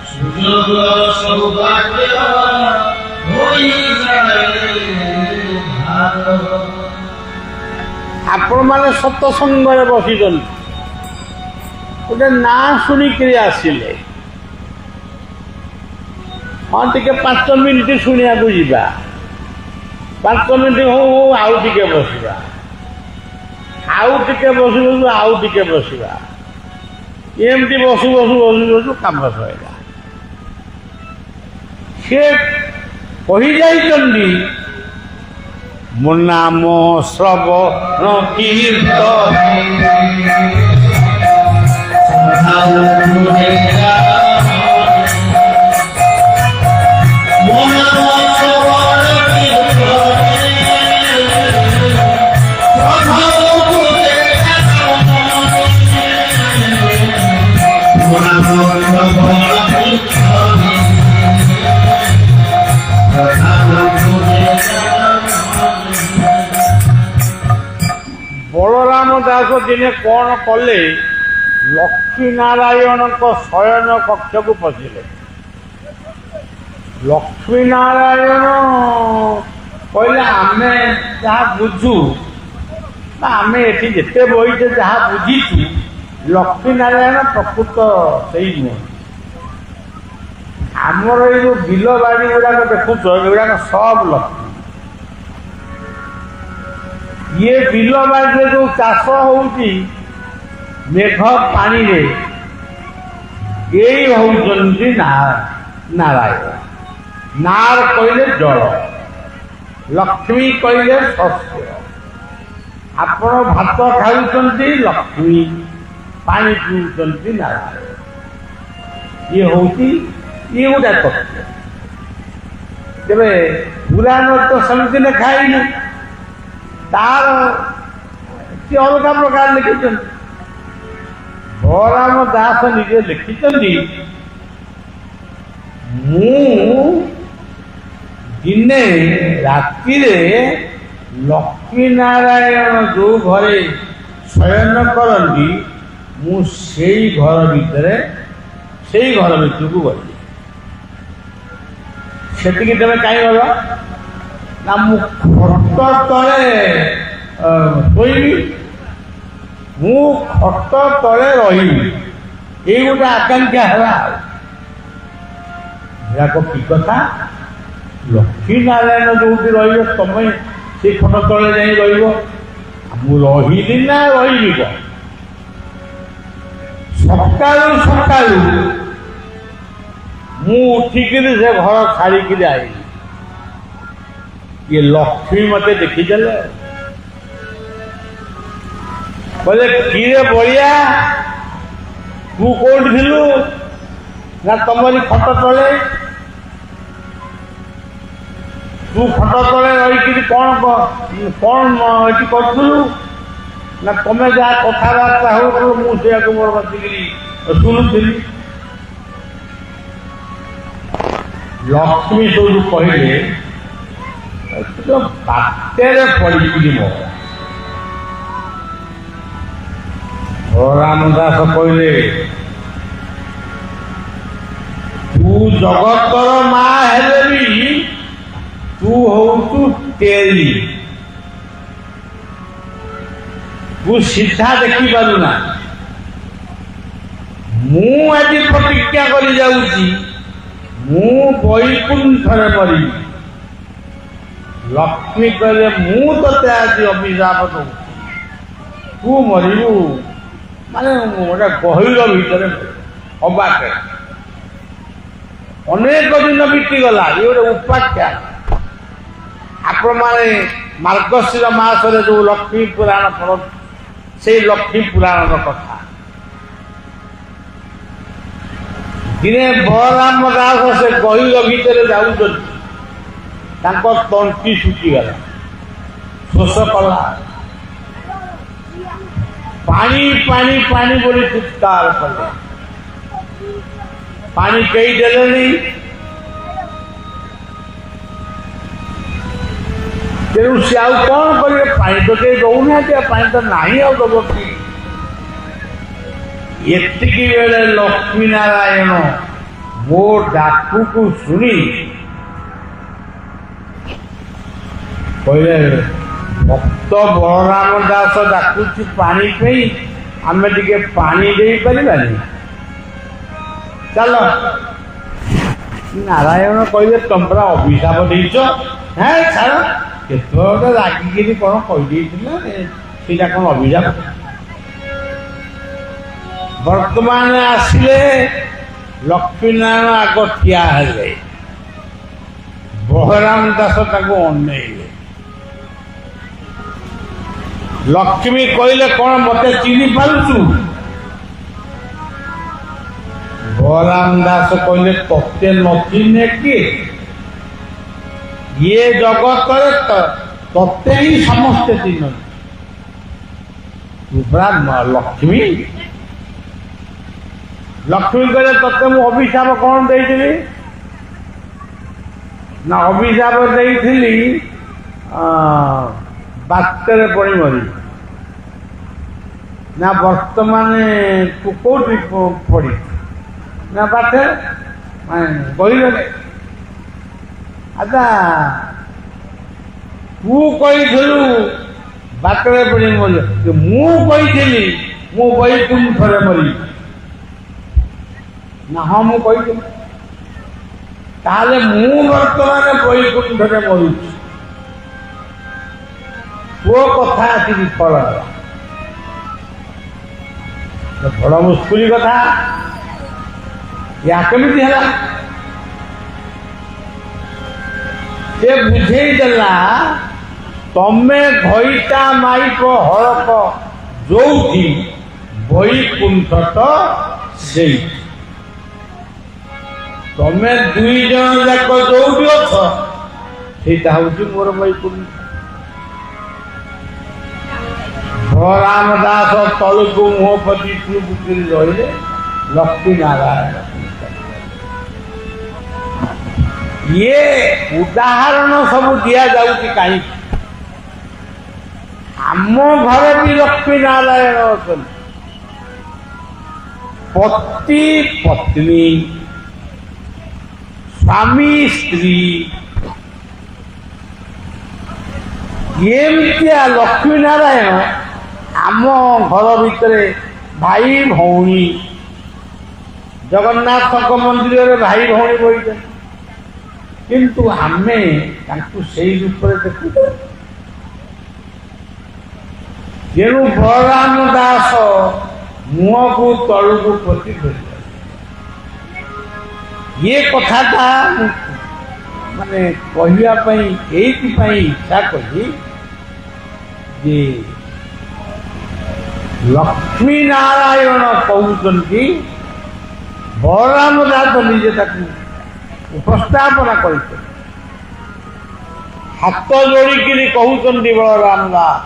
Speaker 2: ସୁଯୋଗ ସୌଭାଗ୍ୟ
Speaker 1: ଆପଣମାନେ ସତସଙ୍ଗରେ ବସିଛନ୍ତି, ଗୋଟେ ନାଁ ଶୁଣିକିରି ଆସିଲେ, ହଁ ଟିକେ 5 ମିନିଟ୍ ଶୁଣିବାକୁ ଯିବା, 5 ମିନିଟ୍ ହଉ ହଉ ଆଉ ଟିକେ ବସିବା, ଆଉ ଟିକେ ବସୁ ବସୁ ଆଉ ଟିକେ ବସିବା, ଏମିତି ବସୁ ବସୁ ବସୁ ବସୁ କାମ ସରିଲା। ସେ କହିଯାଇଛନ୍ତି ମୋ ନାମ ଶ୍ରବଣ କୀର୍ତ୍ତନ ବଳରାମ ଦାସ ଦିନେ କ'ଣ କଲେ, ଲକ୍ଷ୍ମୀ ନାରାୟଣଙ୍କ ଶୟନ କକ୍ଷକୁ ପଶିଲେ। ଲକ୍ଷ୍ମୀ ନାରାୟଣ କହିଲେ ଆମେ ଯାହା ବୁଝୁ ବା ଆମେ ଏଠି ଯେତେ ବହିଛେ ଯାହା ବୁଝିଛୁ, ଲକ୍ଷ୍ମୀ ନାରାୟଣ ପ୍ରକୃତ ସେଇ ନୁହେଁ। ଆମର ଏଇ ଯେଉଁ ବିଲ ବାଡ଼ି ଗୁଡ଼ାକ ଦେଖୁଛ, ଏଗୁଡ଼ାକ ସବ ଲକ୍ଷ୍ମୀ। ଇଏ ବିଲ ବାଡ଼ିରେ ଯେଉଁ ଚାଷ ହେଉଛି ମେଘ ପାଣିରେ, ଏଇ ହେଉଛନ୍ତି ନାରାୟଣ। ନାର କହିଲେ ଜଳ, ଲକ୍ଷ୍ମୀ କହିଲେ ଶସ୍ୟ। ଆପଣ ଭାତ ଖାଉଛନ୍ତି ଲକ୍ଷ୍ମୀ, ପାଣି ପିଉଛନ୍ତି ନାରାୟଣ। ଇଏ ହେଉଛି ଇଏ ଗୋଟେ ତଥ୍ୟ। ତେବେ ପୁରାଣ ତ ସେମିତି ଲେଖାଇନି, ତାର ସେ ଅଲଗା ପ୍ରକାର ଲେଖିଛନ୍ତି। ବଳରାମ ଦାସ ନିଜେ ଲେଖିଛନ୍ତି, ମୁଁ ଦିନେ ରାତିରେ ଲକ୍ଷ୍ମୀ ନାରାୟଣ ଯେଉଁ ଘରେ ଶୟନ କରନ୍ତି, ମୁଁ ସେଇ ଘର ଭିତରକୁ ଗଲି। ସେତିକି ତମେ କାହିଁ ଗଲ ନା, ମୁଁ ଖଟ ତଳେ ଶୋଇବି, ମୁଁ ଖଟ ତଳେ ରହିବି, ଏଇ ଗୋଟେ ଆକାଂକ୍ଷା ହେଲା। ଯାକ କି କଥା, ଲକ୍ଷ୍ମୀ ନାରାୟଣ ଯୋଉଠି ରହିବେ ତମେ ସେଇ ଖଟ ତଳେ ଯାଇ ରହିବ। ମୁଁ ରହିଲି ନା ରହିବି କଣ? ସକାଳୁ ମୁଁ ଉଠିକିରି ସେ ଘର ଛାଡ଼ିକିରି ଆଇଲି। ଇଏ ଲକ୍ଷ୍ମୀ ମତେ ଦେଖିଦେଲେ, କହିଲେ କିରେ ବଳିଆ, ତୁ କୋଉଠି ଥିଲୁ? ନା ତମରି ଖଟ ତଳେ। ତୁ ଖଟ ତଳେ ରହିକିରି କ'ଣ ଏଠି କରୁଥିଲୁ? ନା ତମେ ଯାହା କଥାବାର୍ତ୍ତା ହଉଥିଲୁ ମୁଁ ସେଇଆକୁ ମୋର ବସିକିରି ଶୁଣୁଥିଲି। ଲକ୍ଷ୍ମୀ ସବୁ କହିଲେ, ବାତ୍ୟାରେ ପଡ଼ିକିରି ମୋ। ବଳରାମ ଦାସ କହିଲେ, ତୁ ଜଗତର ମା ହେଲେ ବି ତୁ ହଉଛୁ ଟେରି, ତୁ ସିଧା ଦେଖିପାରୁନା। ମୁଁ ଆଜି ପ୍ରତିଜ୍ଞା କରି ଯାଉଛି, ମୁଁ ବୈକୁଣ୍ଠରେ ମରିବି। ଲକ୍ଷ୍ମୀ କହିଲେ, ମୁଁ ତତେ ଆଜି ଅଭିଶାପ ଦଉଛି, ତୁ ମରିବୁ। ମାନେ ଗୋଟେ ଗହୀର ଭିତରେ ଅବାକ। ଅନେକ ଦିନ ବିତିଗଲା। ଇଏ ଗୋଟେ ଉପାଖ୍ୟାନ। ଆପଣମାନେ ମାର୍ଗଶିର ମାସରେ ଯେଉଁ ଲକ୍ଷ୍ମୀ ପୁରାଣ ପଢ଼ନ୍ତି, ସେଇ ଲକ୍ଷ୍ମୀ ପୁରାଣର କଥା। ଦିନେ ବଳରାମ ଦାସ ସେ ଗହୀର ଭିତରେ ଯାଉଛନ୍ତି, ତାଙ୍କ ତଣ୍ଟି ଶୁଖିଗଲା, ଶୋଷ କଲା। ପାଣି ପାଣି ପାଣି ବୋଲି ଚିତ୍କାର କଲେ, ପାଣି କେହି ଦେଲେନି। ତେଣୁ ସେ ଆଉ କ'ଣ କରିବେ? ପାଣି ତ କେହି ଦଉନାହାନ୍ତି, ପାଣି ତ ନାହିଁ, ଆଉ ଦବ କି? ଏତିକି ବେଳେ ଲକ୍ଷ୍ମୀ ନାରାୟଣ ମୋ ଡାକୁକୁ ଶୁଣି କହିଲେ, ଭକ୍ତ ବଳରାମ ଦାସ ଡାକୁଛି ପାଣି ପାଇଁ, ଆମେ ଟିକେ ପାଣି ଦେଇପାରିବାନି? ଚାଲ। ନାରାୟଣ କହିଲେ ତମେ ପରା ଅଭିଶାପ ଦେଇଛ। ହ্যাঁ ଛାଡ଼, କେତେବେଳେ ରାଗିକିରି କ'ଣ କହିଦେଇଥିଲା, ସେଇଟା କ'ଣ ଅଭିଶାପ? ବର୍ତ୍ତମାନ ଆସିଲେ ଲକ୍ଷ୍ମୀନାରାୟଣ ଆଗ ଠିଆ ହେଲେ, ବଳରାମ ଦାସ ତାଙ୍କୁ ଅନେଇଲେ। ଲକ୍ଷ୍ମୀ କହିଲେ କ'ଣ ମତେ ଚିହ୍ନି ପାରୁଛୁ? ବଳରାମ ଦାସ କହିଲେ ତତେ ନ ଚିହ୍ନେ କିଏ? ଇଏ ଜଗତରେ ତତେ ହିଁ ସମସ୍ତେ ଚିହ୍ନନ୍ତି। ତୁ ପରା ଲକ୍ଷ୍ମୀ। ଲକ୍ଷ୍ମୀ କହିଲେ ତତେ ମୁଁ ଅଭିଶାପ କ'ଣ ଦେଇଥିଲି? ନା ଅଭିଶାପ ଦେଇଥିଲି ବାତ୍ୟାରେ ପଡ଼ି ମରି। ନା ବର୍ତ୍ତମାନ ତୁ କୋଉଠି ପଡ଼ି? ନା ବାତ୍ୟା କହିଲେ। ଆଚ୍ଛା, ତୁ କହିଥିଲୁ ବାତ୍ୟାରେ ପଡ଼ି ମରି, ମୁଁ କହିଥିଲି ମୁଁ ବୈକୁଣ୍ଠରେ ମରି। ନା ହଁ ମୁଁ କହିଥିଲି। ତାହେଲେ ମୁଁ ବର୍ତ୍ତମାନ ବୈକୁଣ୍ଠରେ ମରୁଛି। ପୁଅ କଥା ଆସିକି ଫଳ ହେଲା। ବଡ଼ ମୁସ୍କୁଲି କଥା। ୟା କେମିତି ହେଲା? ସେ ବୁଝେଇ ଦେଲା, ତମେ ଘଇଟା ମାଇପ ହଳକ ଯୋଉଠି, ବୈକୁଣ୍ଠ ତ ସେଇଠି। ତମେ ଦୁଇ ଜଣ ଯାକ ଯୋଉଠି ଅଛ, ସେଇଟା ହଉଛି ମୋର ବୈକୁଣ୍ଠ। ବଳରାମ ଦାସ ତଳକୁ ମୁହଁ ପତି ଚୁପ୍ କରି ରହିଲେ। ଲକ୍ଷ୍ମୀ ନାରାୟଣ ଇଏ ଉଦାହରଣ ସବୁ ଦିଆଯାଉଛି କାହିଁକି? ଆମ ଘରେ ବି ଲକ୍ଷ୍ମୀ ନାରାୟଣ ଅଛନ୍ତି। ପତି ପତ୍ନୀ, ସ୍ୱାମୀ ସ୍ତ୍ରୀ, ଏମିତିଆ ଲକ୍ଷ୍ମୀ ନାରାୟଣ ଆମ ଘର ଭିତରେ ଭାଇ ଭଉଣୀ। ଜଗନ୍ନାଥଙ୍କ ମନ୍ଦିରରେ ଭାଇ ଭଉଣୀ ବସିଛନ୍ତି, କିନ୍ତୁ ଆମେ ତାଙ୍କୁ ସେଇ ରୂପରେ ଦେଖୁଛୁ। ତେଣୁ ବଳରାମ ଦାସ ମୁହଁକୁ ତଳକୁ ପୋତି ଧରିଲେ। ଇଏ କଥାଟା ମାନେ କହିବା ପାଇଁ ଏଇଥିପାଇଁ ଇଚ୍ଛା କଲି ଯେ ଲକ୍ଷ୍ମୀ ନାରାୟଣ କହୁଛନ୍ତି, ବଳରାମ ଦାସ ନିଜେ ତାକୁ ଉପସ୍ଥାପନା କରିଛନ୍ତି। ହାତ ଯୋଡ଼ିକିରି କହୁଛନ୍ତି ବଳରାମ ଦାସ,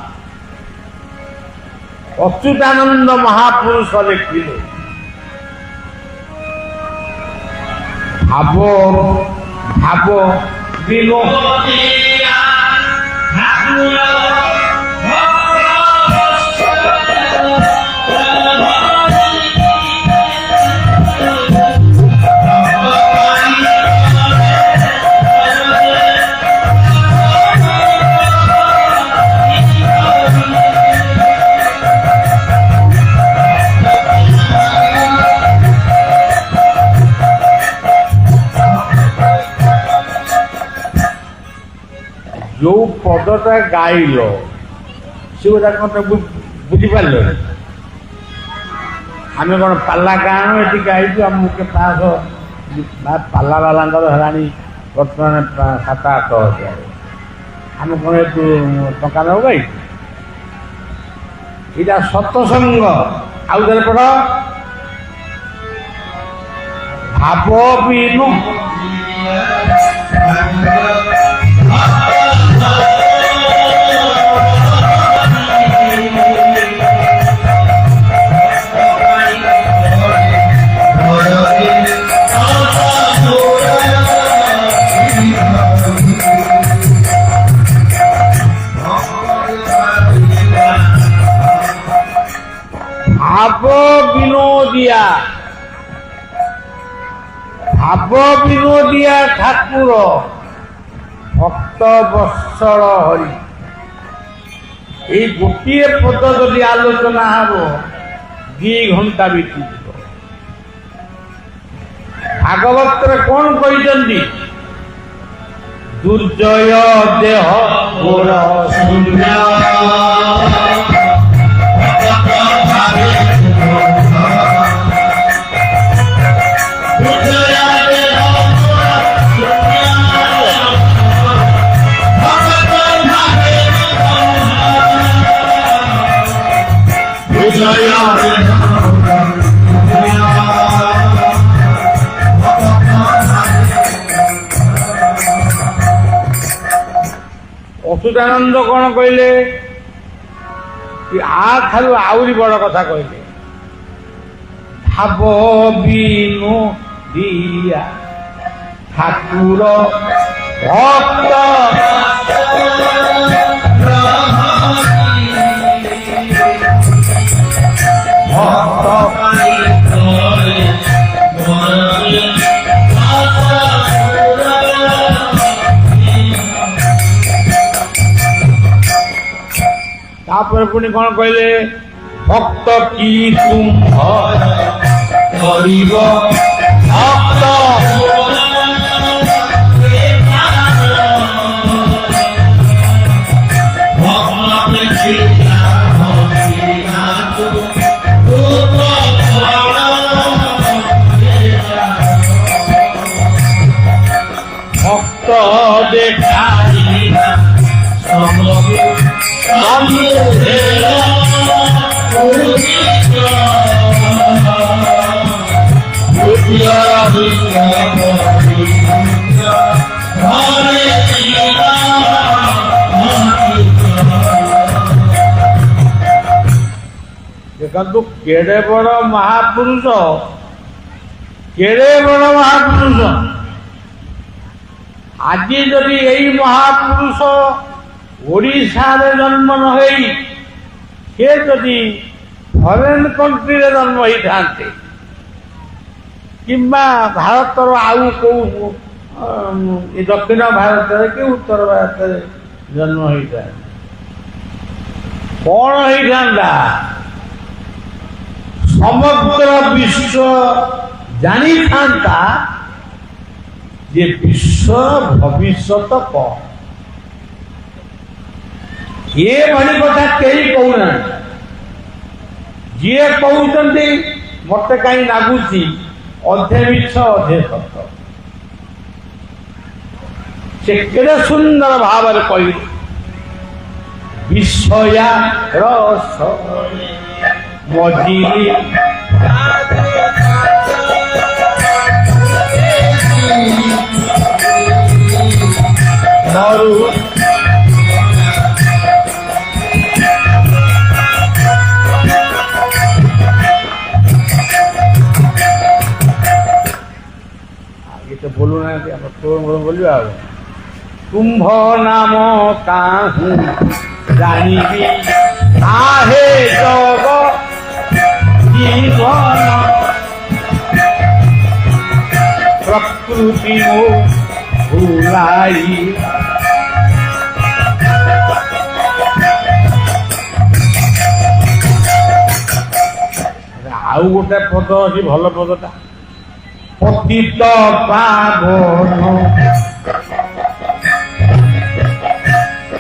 Speaker 1: ଅଚ୍ୟୁତାନନ୍ଦ ମହାପୁରୁଷ ଲେଖିଲେ, ଭାବ ଭାବ ବିନୋଦିଆ ଯୋଉ ପଦଟା ଗାଇଲ ସେଗୁଡ଼ା କ'ଣ ବୁଝିପାରିଲ? ଆମେ କ'ଣ ପାଲା ଗାଁ ଏଠି ଗାଇଛୁ? ଆମକୁ 500 ପାଲା ବାଲାଙ୍କର ହେଲାଣି ବର୍ତ୍ତମାନ 7-8 ହଜାର। ଆମେ କ'ଣ ଏଠୁ ଟଙ୍କା ନେବୁ ଗାଇ? ଏଇଟା ସତସଙ୍ଗ। ଆଉ ଥରେ ପଢ଼, ଭାବ ବିନୁ ভাব বিনোদিয়া, ভাব বিনোদিয়া ঠাকুর ভক্ত বৎসল হরি। এই ଗୋଟିଏ ପଦ ଯଦି ଆଲୋଚନା ହେବ 2 ଘଣ୍ଟା ବିତିଯିବ। ଭାଗବତରେ କଣ କହିଛନ୍ତି? ଦୁର୍ଜୟ ଦେହ ଗୋର ଶୂନ୍ୟ ଅଚ୍ୟୁତାନନ୍ଦ କଣ କହିଲେ? ଠାରୁ ଆହୁରି ବଡ କଥା କହିଲେ। ଭାବ ବିନୁ ଦିଆ ଠାକୁର ଭକ୍ତ ତାପରେ ପୁଣି କଣ କହିଲେ? ଭକ୍ତ କି ତୁମ୍ଭ କରିବ ଭକ୍ତ ভক্ত দেখা ଦେଖନ୍ତୁ କେଡ଼େ ବଡ଼ ମହାପୁରୁଷ, କେଡ଼େ ବଡ଼ ମହାପୁରୁଷ। ଆଜି ଯଦି ଏଇ ମହାପୁରୁଷ ଓଡ଼ିଶାରେ ଜନ୍ମ ନ ହେଇ ସେ ଯଦି ଫରେନ୍ କଣ୍ଟ୍ରିରେ ଜନ୍ମ ହେଇଥାନ୍ତେ କିମ୍ବା ଭାରତର ଆଉ କୋଉ ଦକ୍ଷିଣ ଭାରତରେ କି ଉତ୍ତର ଭାରତରେ ଜନ୍ମ ହେଇଥାନ୍ତେ କଣ ହେଇଥାନ୍ତା? ସମଗ୍ର ବିଶ୍ୱ ଜାଣିଥାନ୍ତା ଯେ ବିଶ୍ୱର ଭବିଷ୍ୟତ କଣ। ଏଭଳି କଥା କେହି କହୁନାହାନ୍ତି। ଯିଏ କହୁଛନ୍ତି ମତେ କାହିଁ ଲାଗୁଛି ଅଧେ ମିଛ ଅଧେ ସତ। ସେ କେତେ ସୁନ୍ଦର ଭାବରେ କହିଲେ, ବିଷୟା ରସ ମଜିଲି ମରୁ तो बोलू ना बोलिए आ तुम्भ नाम काहू जानिबी आहे जग जीवन प्रकृति मो भुलाई आउ गोटे पद अच्छी भल पदटा पतित पावन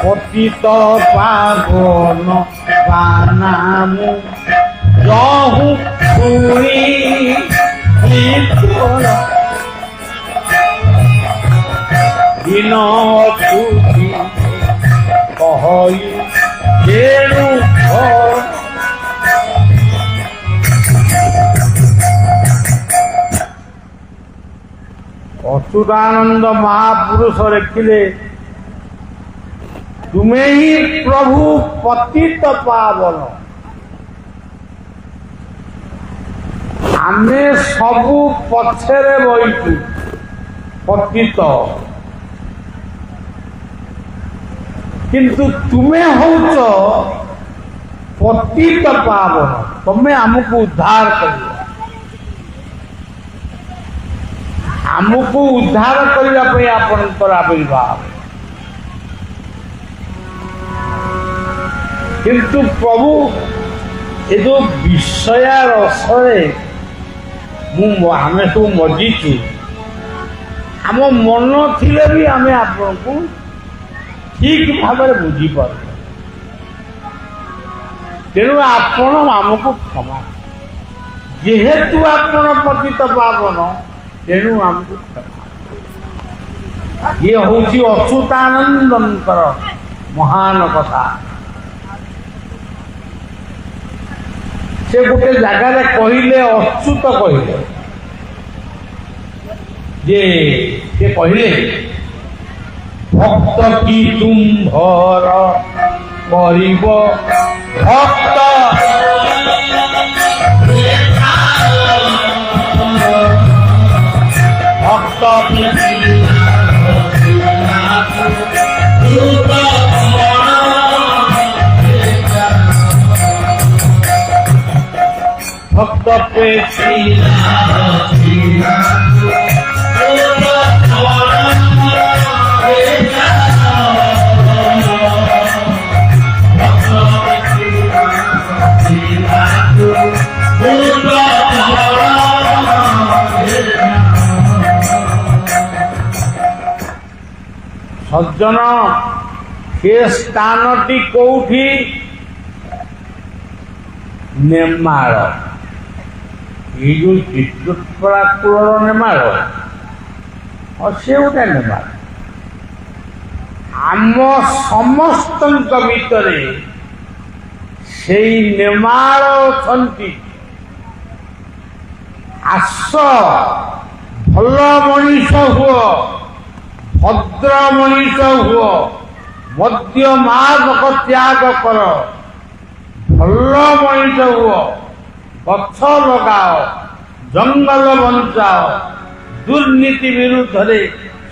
Speaker 1: पतित पावन पानामु जहु सुनी दिन छुटी कही जेणु अच्युतानंद महापुरुष लिखिले तुम्हें ही प्रभु पतित पावन आमे सबू पछरे बइचु पतित किंतु तुम्हें होच पतित पावन तुम्हें हमको उद्धार कर आमको उद्धार करने आपणकर आविर्भाव କିନ୍ତୁ ପ୍ରଭୁ ଏ ଯେଉଁ ବିଷୟା ରସରେ ଆମେ ସବୁ ମଜିଛୁ, ଆମ ମନ ଥିଲେ ବି ଆମେ ଆପଣଙ୍କୁ ଠିକ୍ ଭାବରେ ବୁଝିପାରୁ। ତେଣୁ ଆପଣ ଆମକୁ କ୍ଷମା, ଯେହେତୁ ଆପଣ ପତିତ ପାବନ, ତେଣୁ ଆମକୁ କ୍ଷମା। ଇଏ ହେଉଛି ଅଚ୍ୟୁତାନନ୍ଦଙ୍କର ମହାନ କଥା। ସେ ଗୋଟେ ଜାଗାରେ କହିଲେ, ଅଚ୍ୟୁତ କହିଲେ ଯେ ସେ କହିଲେ ଭକ୍ତ କି ତୁମ୍ଭର କରିବ ଭକ୍ତ ଭକ୍ତ ভক্ত পেয়েছি সজ্জন সে স্থানটি কোউঠি? ନେମାଳ। ଏଇ ଯେଉଁ ଚିତ୍ରକଳା କୂଳର ନେମାଳ, ସେ ଗୋଟେ ନେମାଳ। ଆମ ସମସ୍ତଙ୍କ ଭିତରେ ସେଇ ନେମାଳ ଅଛନ୍ତି। ଆସ, ଭଲ ମଣିଷ ହୁଅ, ଭଦ୍ର ମଣିଷ ହୁଅ, ମଦ୍ୟ ମାଦକ ତ୍ୟାଗ କର, ଭଲ ମଣିଷ ହୁଅ, ଗଛ ଲଗାଅ, ଜଙ୍ଗଲ ବଞ୍ଚାଅ, ଦୁର୍ନୀତି ବିରୁଦ୍ଧରେ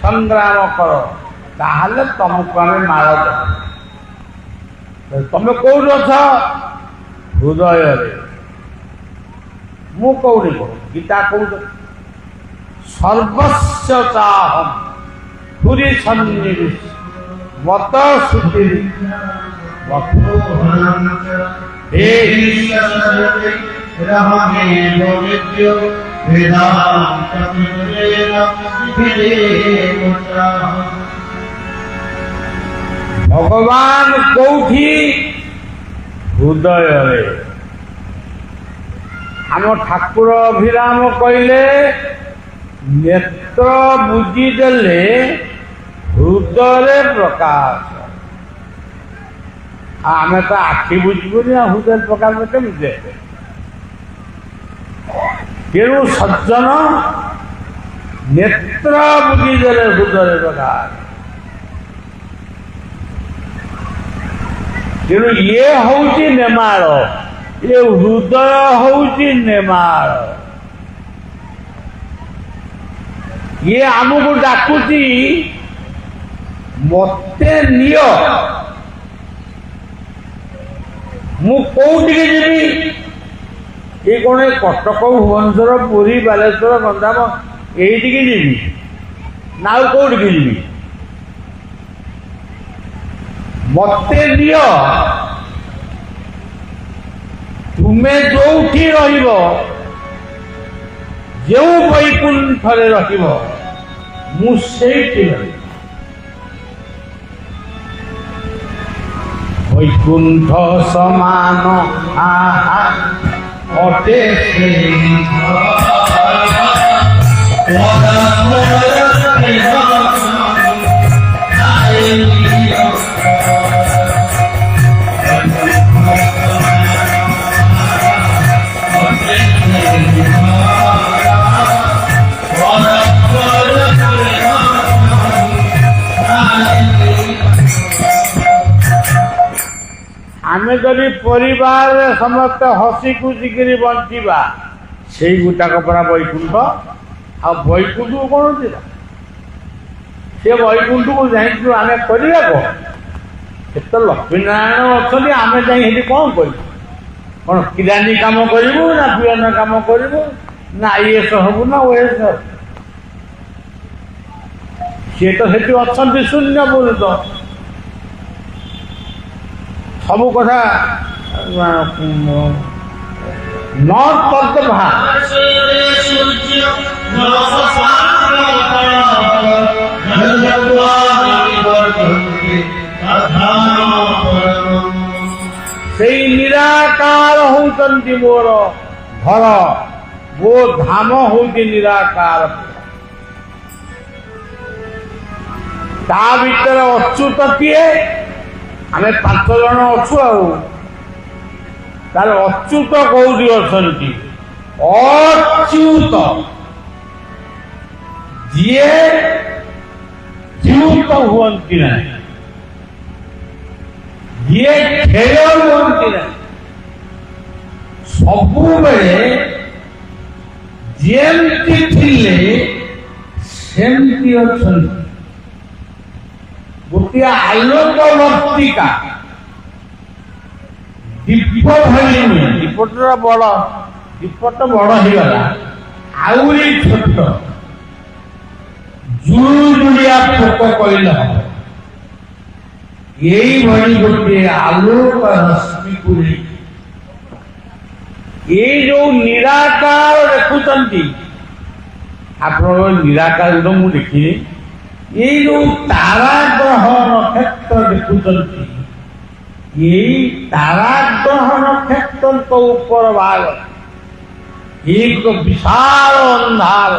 Speaker 1: ସଂଗ୍ରାମ କର, ତାହେଲେ ତମକୁ ଆମେ ମାଳ ଦେବୁ। ତମେ କୋଉଠି ଅଛ? ହୃଦୟରେ। ମୁଁ କୋଉଠି କହୁ? ଗୀତା କହୁଛ ସର୍ବସ୍ୟ ଚାହଂ ପୁରୀ ସନ୍ନିବିଶ ମତ ସୁତି ଭଗବାନ କୋଉଠି? ହୃଦୟରେ। ଆମ ଠାକୁର ଅଭିରାମ କହିଲେ, ନେତ୍ର ବୁଝିଦେଲେ ହୃଦୟରେ ପ୍ରକାଶ। ଆମେ ତ ଆଖି ବୁଝିବୁନି, ଆଉ ହୃଦୟରେ ପ୍ରକାଶ କେମିତି ଦେବେ? ତେଣୁ ସଜ୍ଜନ ନେତ୍ର ବୁଝିଦେଲେ ହୃଦୟରେ ପ୍ରକାଶ। ତେଣୁ ଇଏ ହଉଛି ନେମାଳ, ଏ ହୃଦୟ ହଉଛି ନେମାଳ। ଇଏ ଆମକୁ ଡାକୁଛି, ମତେ ନିଅ, ମୁଁ କୋଉଠିକି ଯିବି? ଏ କଣ କଟକ, ଭୁବନେଶ୍ୱର, ପୁରୀ, ବାଲେଶ୍ୱର, ଗଞ୍ଜାମ ଏଇଠିକି ଯିବି ନା ଆଉ କୋଉଠିକି ଯିବି? ମତେ ନିଅ, ତୁମେ ଯୋଉଠି ରହିବ, ଯେଉଁ ବୈକୁଣ୍ଠରେ ରହିବ, ମୁଁ ସେଇଠି ରହିବି। বৈকুণ্ঠ সমান আহা অটে ଆମେ ଯଦି ପରିବାରରେ ସମସ୍ତେ ହସି ଖୁସିକିରି ବଞ୍ଚିବା, ସେଇ ଗୋଟାକ ପରା ବୈକୁଣ୍ଠ। ଆଉ ବୈକୁଣ୍ଠକୁ କଣ ଯିବା? ସେ ବୈକୁଣ୍ଠକୁ ଯାଇଛୁ ଆମେ କରିବା କଣ? ଏତେ ଲକ୍ଷ୍ମୀନାରାୟଣ ଅଛନ୍ତି, ଆମେ ଯାଇ ସେଠି କଣ କରିବୁ? କଣ କିରାନୀ କାମ କରିବୁ ନା ପିଅନ କାମ କରିବୁ ନା IAS ହବୁ ନା OAS ହବୁ? ସିଏ ତ ସେଠି ଅଛନ୍ତି ଶୂନ୍ୟ ପୁରୁଷ। ସବୁ କଥା ନର୍ଥ ପର୍ତ୍ତଭା ସେଇ ନିରାକାର ହଉଛନ୍ତି ମୋର ଘର, ମୋ ଧାମ ହଉଛି ନିରାକାର। ତା ଭିତରେ ଅଚ୍ୟୁତ କିଏ? ଆମେ 5 ଜଣ ଅଛୁ। ଆଉ ତାର ଅଚ୍ୟୁତ କୋଉଠି ଅଛନ୍ତି? ଅଚ୍ୟୁତ ଯିଏ ଚ୍ୟୁତ ହୁଅନ୍ତି ନାହିଁ, ଯିଏ କ୍ଷୟ ହୁଅନ୍ତି ନାହିଁ, ସବୁବେଳେ ଯେମିତି ଥିଲେ ସେମିତି ଅଛନ୍ତି। ଗୋଟିଏ ଆଲୋକ ବର୍ତ୍ତିକା ଦୀପ ଭଳି ନୁହେଁ। ଦୀପଟା ବଡ, ଦୀପଟା ବଡ ହେଇଗଲା, ଆହୁରି ଛୋଟ ଜୁଳୁଜୁଳିଆ ପୋକ କହିଲେ ହବ। এইଭଳି ଗୋଟିଏ ଆଲୋକ ରଶ୍ମିକୁ ଏଇ ଯୋଉ ନିରାକାର ଦେଖୁଛନ୍ତି, ଆପଣଙ୍କ ନିରାକାର ତ ମୁଁ ଦେଖିନି। ଏଇ ଯୋଉ ତାରା ଗ୍ରହ ନକ୍ଷତ୍ର ଦେଖୁଛନ୍ତି, ଏଇ ତାରା ଗ୍ରହ ନକ୍ଷତ୍ରଙ୍କ ଉପର ଭାଗ ଏକ ବିଶାଳ ଅନ୍ଧାର।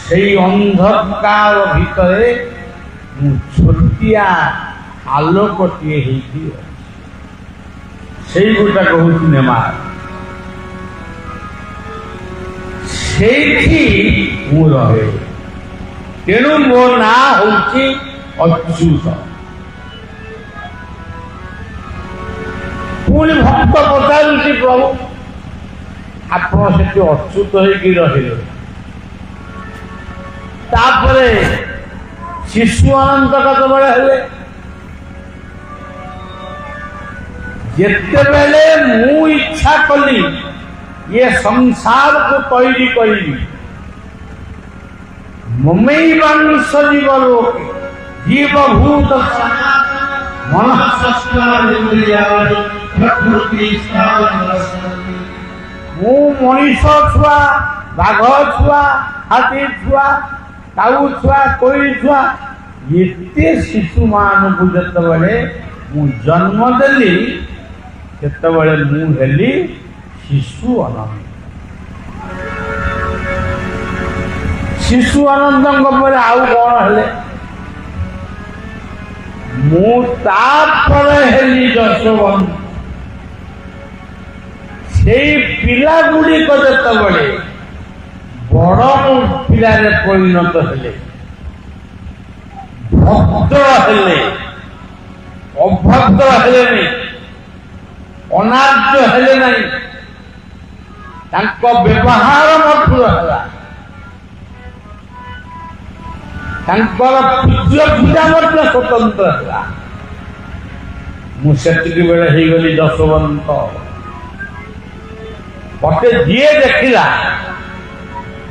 Speaker 1: ସେଇ ଅନ୍ଧକାର ଭିତରେ ମୁଁ ଛୋଟିଆ ଆଲୋକଟିଏ ହେଇକି ଅଛି। ସେଇ ଗୋଟା କହୁଛି ନେମାର। ସେଇଠି ମୁଁ ରହେ। ତେଣୁ ମୋ ନାଁ ହଉଛି ଅଚ୍ୟୁତ। ପୁଣି ଭକ୍ତ ପଚାରୁଛି, ପ୍ରଭୁ ଆପଣ ସେଠି ଅଚ୍ୟୁତ ହେଇକି ରହିଲେ, ତାପରେ ଶିଶୁ ଅନନ୍ତ କେତେବେଳେ ହେଲେ? ଯେତେବେଳେ ମୁଁ ଇଚ୍ଛା କଲି ये संसार को तैरी करी ममैवांश जीव लोक जीव भूत मु मनीष छुआ बाघ छुआ हाथी छुआ काऊ छुआ कोई छुआ एते शिशु मान को जतबले मु जन्म देली सेतबले मु हेली शिशु आनंद। शिशु आनंद पर आउ कौन हेले? मु तापरे हेली जशवंत। से पिला गुड़िक जिते बड़ पिला परिणत हेले भद्र हेले अभद्र हेले नहीं अनार्य हेले नहीं तांको व्यवहार मधुर है तांकर पूज्य पूजा मध्य स्वतंत्र है। मुझे बेले हो गली जशवंत मते जी देखला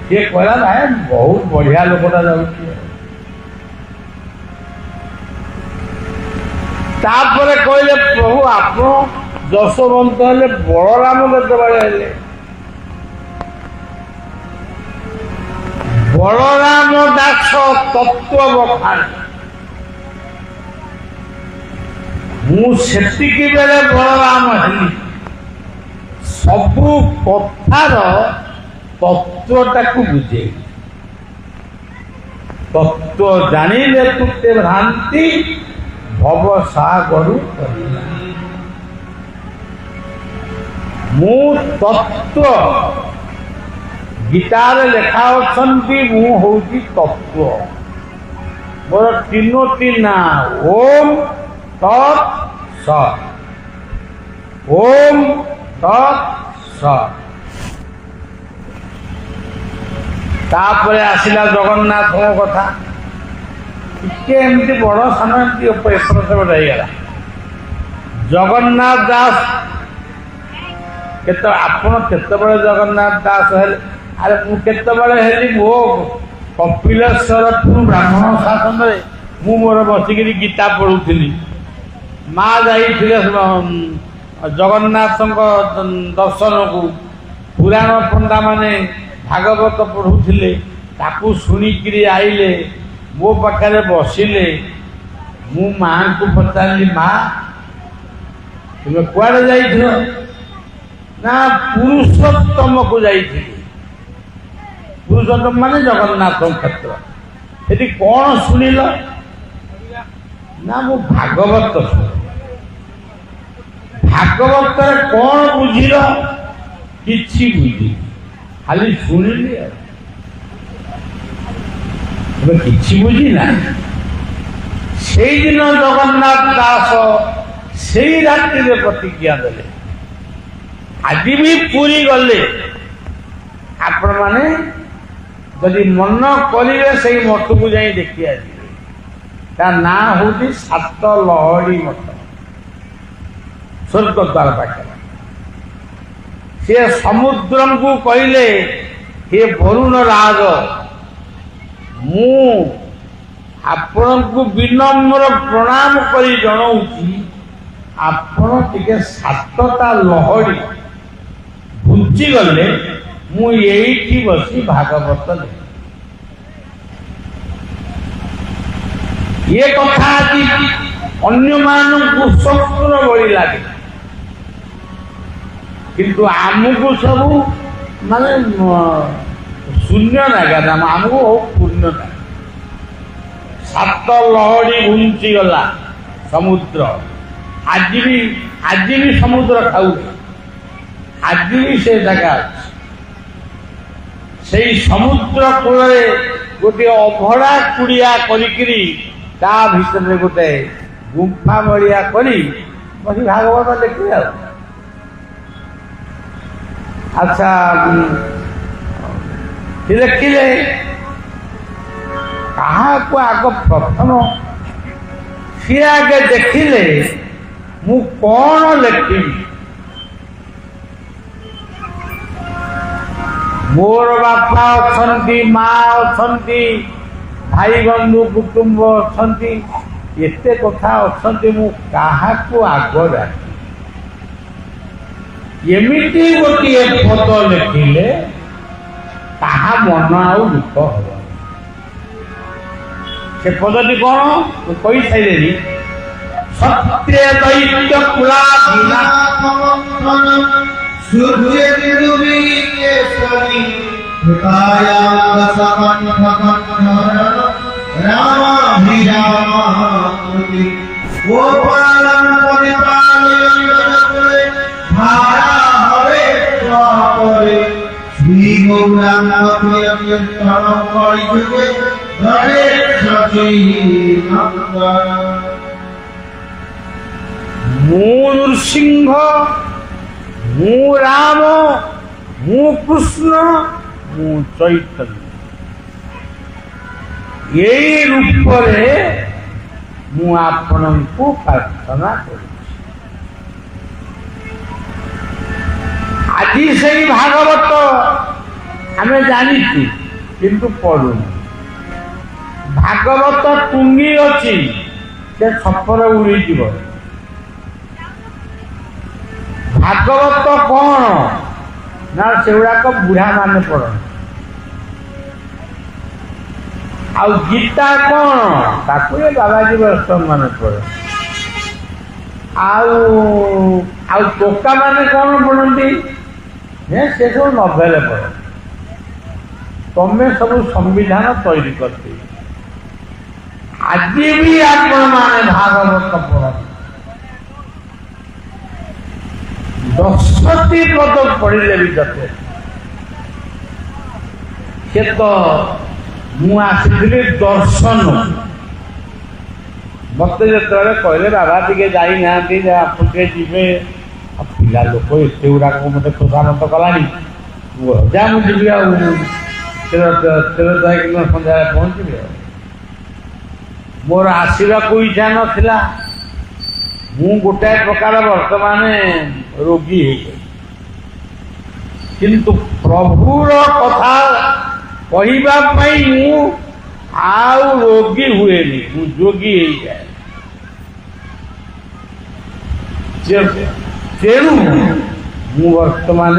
Speaker 1: सी कहला ना बहुत बढ़िया लोकटा जापर कहले प्रभु आप जशवंत हेले बलराम केतबेले हेले? बलराम दास तत्व बखान मुझे बेले बलराम हेली सबू कथार तत्वटा को बुझे तत्व जानिले तुते भ्रांति भव सागर मु तत्व गीतार लेखा अच्छी मु हूँ तत्व मोर तीनोटी ना ओम तत् सत् ओम तत् सत्। तापरे आसिला जगन्नाथ कथा टिके एमती बड़ सान एमती एपट सेपट होगा जगन्नाथ दास केत आपण केतबेले जगन्नाथ दास हेले? अरे मु केतबेले हेली मो कपिलेश्वर ब्राह्मण शासन में मु मोर बसिक गीता पढ़ुली ମା ଯାଇଥିଲେ ଜଗନ୍ନାଥଙ୍କ ଦର୍ଶନକୁ। ପୁରାଣ ପଣ୍ଡା ମାନେ ଭାଗବତ ପଢ଼ୁଥିଲେ, ତାକୁ ଶୁଣିକିରି ଆଇଲେ, ମୋ ପାଖରେ ବସିଲେ। ମୁଁ ମାଆଙ୍କୁ ପଚାରିଲି, ମା ତୁମେ କୁଆଡ଼େ ଯାଇଥିଲ? ନା ପୁରୁଷୋତ୍ତମକୁ ଯାଇଥିଲି। ପୁରୁଷୋତ୍ତମ ମାନେ ଜଗନ୍ନାଥଙ୍କ କ୍ଷେତ୍ର। ସେଠି କ'ଣ ଶୁଣିଲ? ନା ମୁଁ ଭାଗବତ ଶୁଣିଲି। ଭାଗବତରେ କ'ଣ ବୁଝିଲ? କିଛି ବୁଝିଲି, ଖାଲି ଶୁଣିଲି ଆଉ କିଛି ବୁଝିନା। ସେଇଦିନ ଜଗନ୍ନାଥ ଦାସ ସେଇ ରାତିରେ ପ୍ରତିଜ୍ଞା ଦେଲେ, ଆଜି ବି ପୁରୀ ଗଲେ ଆପଣମାନେ ଯଦି ମନ କରିବେ ସେଇ ମଠକୁ ଯାଇ ଦେଖି ଆସିବେ। ତା ନାଁ ହଉଛି ସାତ ଲହଡ଼ି ମଠ, ସ୍ୱର୍ଗଦ୍ୱାର ପାଖରେ। ସେ ସମୁଦ୍ରଙ୍କୁ କହିଲେ, ହେ ବରୁଣ ରାଜ, ମୁଁ ଆପଣଙ୍କୁ ବିନମ୍ର ପ୍ରଣାମ କରି ଜଣାଉଛି, ଆପଣ ଟିକେ ସାତଟା ଲହଡ଼ି ଘୁଞ୍ଚିଗଲେ ମୁଁ ଏଇଠି ବସି ଭାଗବତ ଲେଖେ। ଏ କଥା ଆଜି ଅନ୍ୟମାନଙ୍କୁ ସ୍ୱପ୍ନ ଭଳି ଲାଗେ, କିନ୍ତୁ ଆମକୁ ସବୁ ମାନେ ଶୂନ୍ୟ ଲାଗେ, ଆମକୁ ବହୁତ ପୂର୍ଣ୍ଣ ଲାଗେ। ସାତ ଲହଡ଼ି ଘୁଞ୍ଚିଗଲା ସମୁଦ୍ର। ଆଜି ବି ସମୁଦ୍ର ଖାଉଛି, ଆଜି ବି ସେ ଜାଗା ଅଛି। ସେଇ ସମୁଦ୍ର କୂଳରେ ଗୋଟିଏ ଅଭଡ଼ା କୁଡ଼ିଆ କରିକିରି ତା ଭିତରେ ଗୋଟେ ଗୁମ୍ଫା ଭଳିଆ କରି ବସି ଭାଗବତ ଲେଖିଲେ ଆଉ। ଆଚ୍ଛା, ଲେଖିଲେ କାହାକୁ ଆଗ ପ୍ରଥମ ସିଏ ଆଗେ ଦେଖିଲେ ମୁଁ କ'ଣ ଲେଖିବି। ମୋର ବାପା ଅଛନ୍ତି, ମା ଅଛନ୍ତି, ଭାଇ ବନ୍ଧୁ କୁଟୁମ୍ବ ଅଛନ୍ତି, ଏତେ କଥା ଅଛନ୍ତି, ମୁଁ କାହାକୁ ଆଗ ଡାକିବି? ଏମିତି ଗୋଟିଏ ପଦ ଲେଖିଲେ ତାହା ମନ ଆଉ ଦୁଃଖ ହବ। ସେ ପଦଟି କ'ଣ ମୁଁ କହିସାରିଲେଣି। ସତ୍ୟ ଦୈତ୍ୟ କୁଳାଧୀନା ସୂର୍ଯ୍ୟ ମୁଁ ନୃସିଂହ, ମୁଁ ରାମ, ମୁଁ କୃଷ୍ଣ, ମୁଁ ଚୈତନ୍ୟ, ଏଇ ରୂପରେ ମୁଁ ଆପଣଙ୍କୁ ପ୍ରାର୍ଥନା କରୁଛି। ଆଜି ସେଇ ଭାଗବତ ଆମେ ଜାଣିଛୁ କିନ୍ତୁ ପଢୁନୁ। ଭାଗବତ ଟୁଙ୍ଗି ଅଛି, ସେ ଛପର ଉଡ଼ିଯିବ। ଭାଗବତ କ'ଣ ନା ସେଗୁଡ଼ାକ ବୁଢ଼ା ମାନେ ପଢ଼ନ୍ତି। ଆଉ ଗୀତା କ'ଣ ତାକୁ ଏ ବାବାଜୀ ବୈଷ୍ଣବ ମାନେ ପଢ଼ନ୍ତି। ଆଉ ଟୋକା ମାନେ କ'ଣ ପଢ଼ନ୍ତି? ସେ ସବୁ ନଭେଲ ପଢ଼ନ୍ତି। ତମେ ସବୁ ସମ୍ବିଧାନ ତିଆରି କରିଦେଇ ଆଜି ବି ଆପଣମାନେ ଭାଗବତ ପଢ଼ନ୍ତି। 10ଟି ପଦ ପଢ଼ିଲେ ବି ଯଥେଷ୍ଟ। ସେ ତ ମୁଁ ଆସିଥିଲି ଦର୍ଶନ। ମତେ ଯେତେବେଳେ କହିଲେ ବାବା ଟିକେ ଯାଇନାହାନ୍ତି, ଆପଣ ଟିକେ ଯିବେ, ପିଲା ଲୋକ ଏତେ ଗୁଡ଼ାକ ମତେ ଖୋସାମତ କଲାଣି, ଯା ମୁଁ ଯିବି, ଆଉ ଯାଇକି ସନ୍ଧ୍ୟାରେ ପହଞ୍ଚିବି। ଆଉ ମୋର ଆସିବାକୁ ଇଚ୍ଛା ନଥିଲା। ମୁଁ ଗୋଟାଏ ପ୍ରକାର ବର୍ତ୍ତମାନ ରୋଗୀ ହେଇଗଲି, କିନ୍ତୁ ପ୍ରଭୁର କଥା କହିବା ପାଇଁ ମୁଁ ଆଉ ରୋଗୀ ହୁଏନି, ମୁଁ ଯୋଗୀ ହେଇଯାଏ। ତେଣୁ ମୁଁ ବର୍ତ୍ତମାନ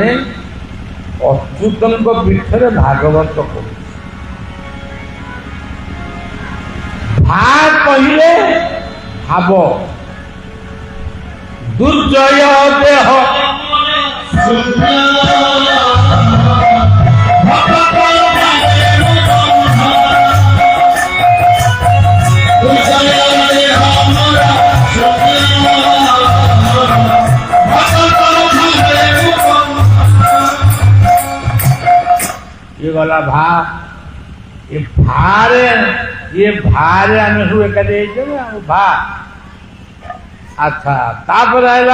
Speaker 1: ଅଚ୍ୟୁତଙ୍କ ପୀଠରେ ଭାଗବତ କରୁଛି। ଭା କହିଲେ ଭାବ, ଦୁର୍ଜୟ ଦେହ ये गला भा ये भारे आम सब एकाठी भा। अच्छा तापर है ग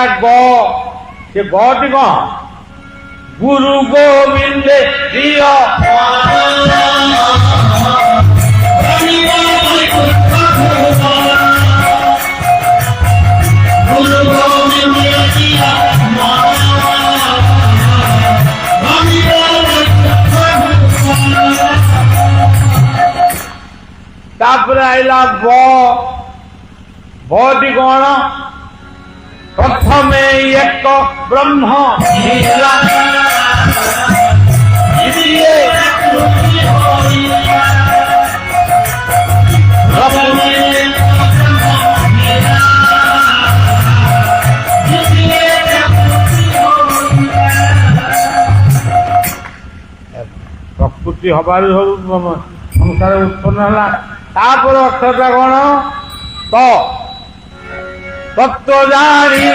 Speaker 1: से गटी कौन गुरु गोविंद प्रिय तापर आईला बटी कौन प्रथमे एक ब्रह्म प्रकृति हबार संसार उत्पन्न है। तापर अर्थटा कौन तो तत्व जानी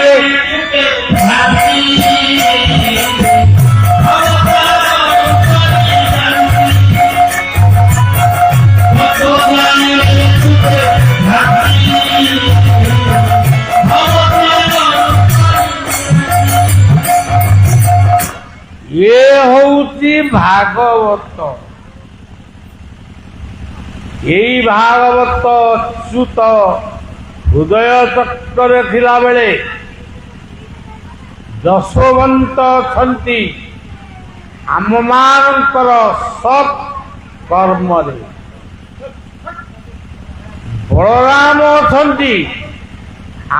Speaker 1: ये हूँ भागवत। यही भागवत अच्युत हृदय चक्र थिला बेले जशोवंत छंती आम मानकर सत् कर्म रे बलराम छंती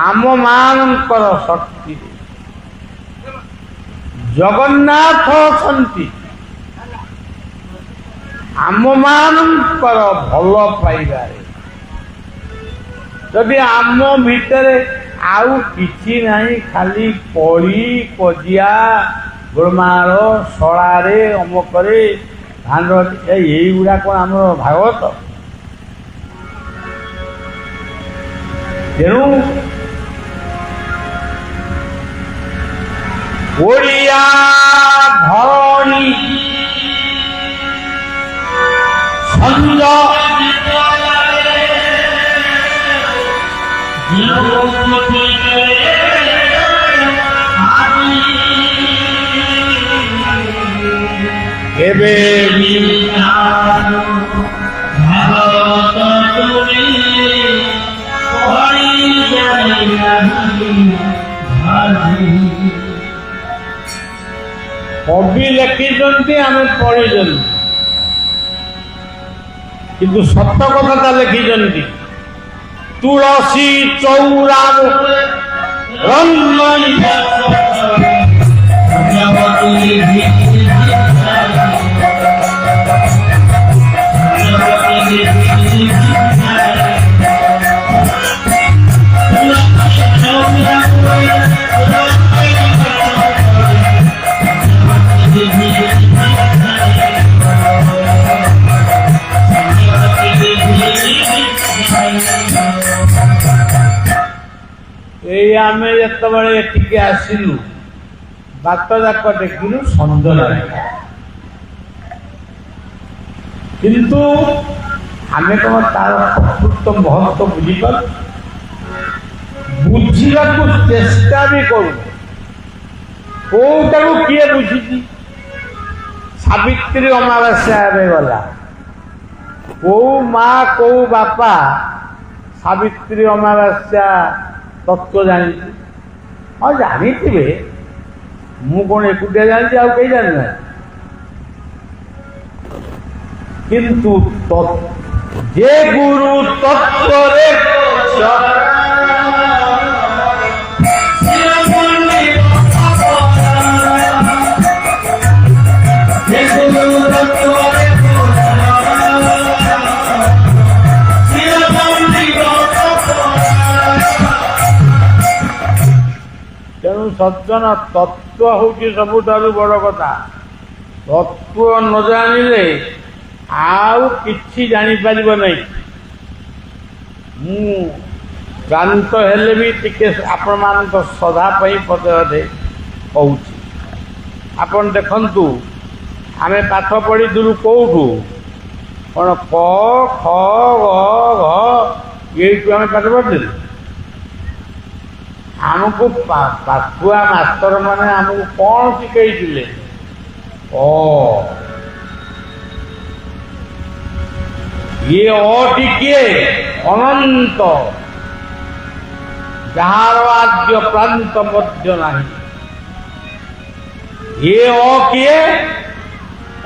Speaker 1: आम मानकर शक्ति रे जगन्नाथ छंती आम मानकर भल पाइबारे। जदि आम भितर आउ किछि नहीं खाली कली कजिया गोलमाल शलारे अमकरे भांड यही गुड़ा कौन आम भागवत। तेणु ओडिया धरणी छंद कवि लिखिं आम पढ़ी किंतु सत कथा लिखिं तुलसी चौरा आम जिते आसिलु बाट जाक देखिलु सन्देह किंतु आम कौन तार प्रकृत महत्व बुझीपार बुझा चेष्टा भी करू कौटा किए बुझी सावित्री अमावास्या गला कौ माँ कौ बापा सावित्री अमावास्या तत्व जानी हाँ जानी मु कौन एकुटिया जानी आउ कहीं जानी ना किंतु जे गुरु तत्व सज्जन तत्व हूँ सबुठारु बड़ कथा तत्व न जानिले आउ किछि जानि परिबो नै मु क्लांत हेले भी टिके आपण मान सदा पई पदे कहूँ आपण देखंतु आमे पाठ पढ़ी दूर कौठू कौन क ख ग ये आम पाठ पढ़ी आमको पाठुआ मास्टर माने आमको कौन शिखई ये टिके अनंत जार आद्य प्रांत मध्य नहीं ये किए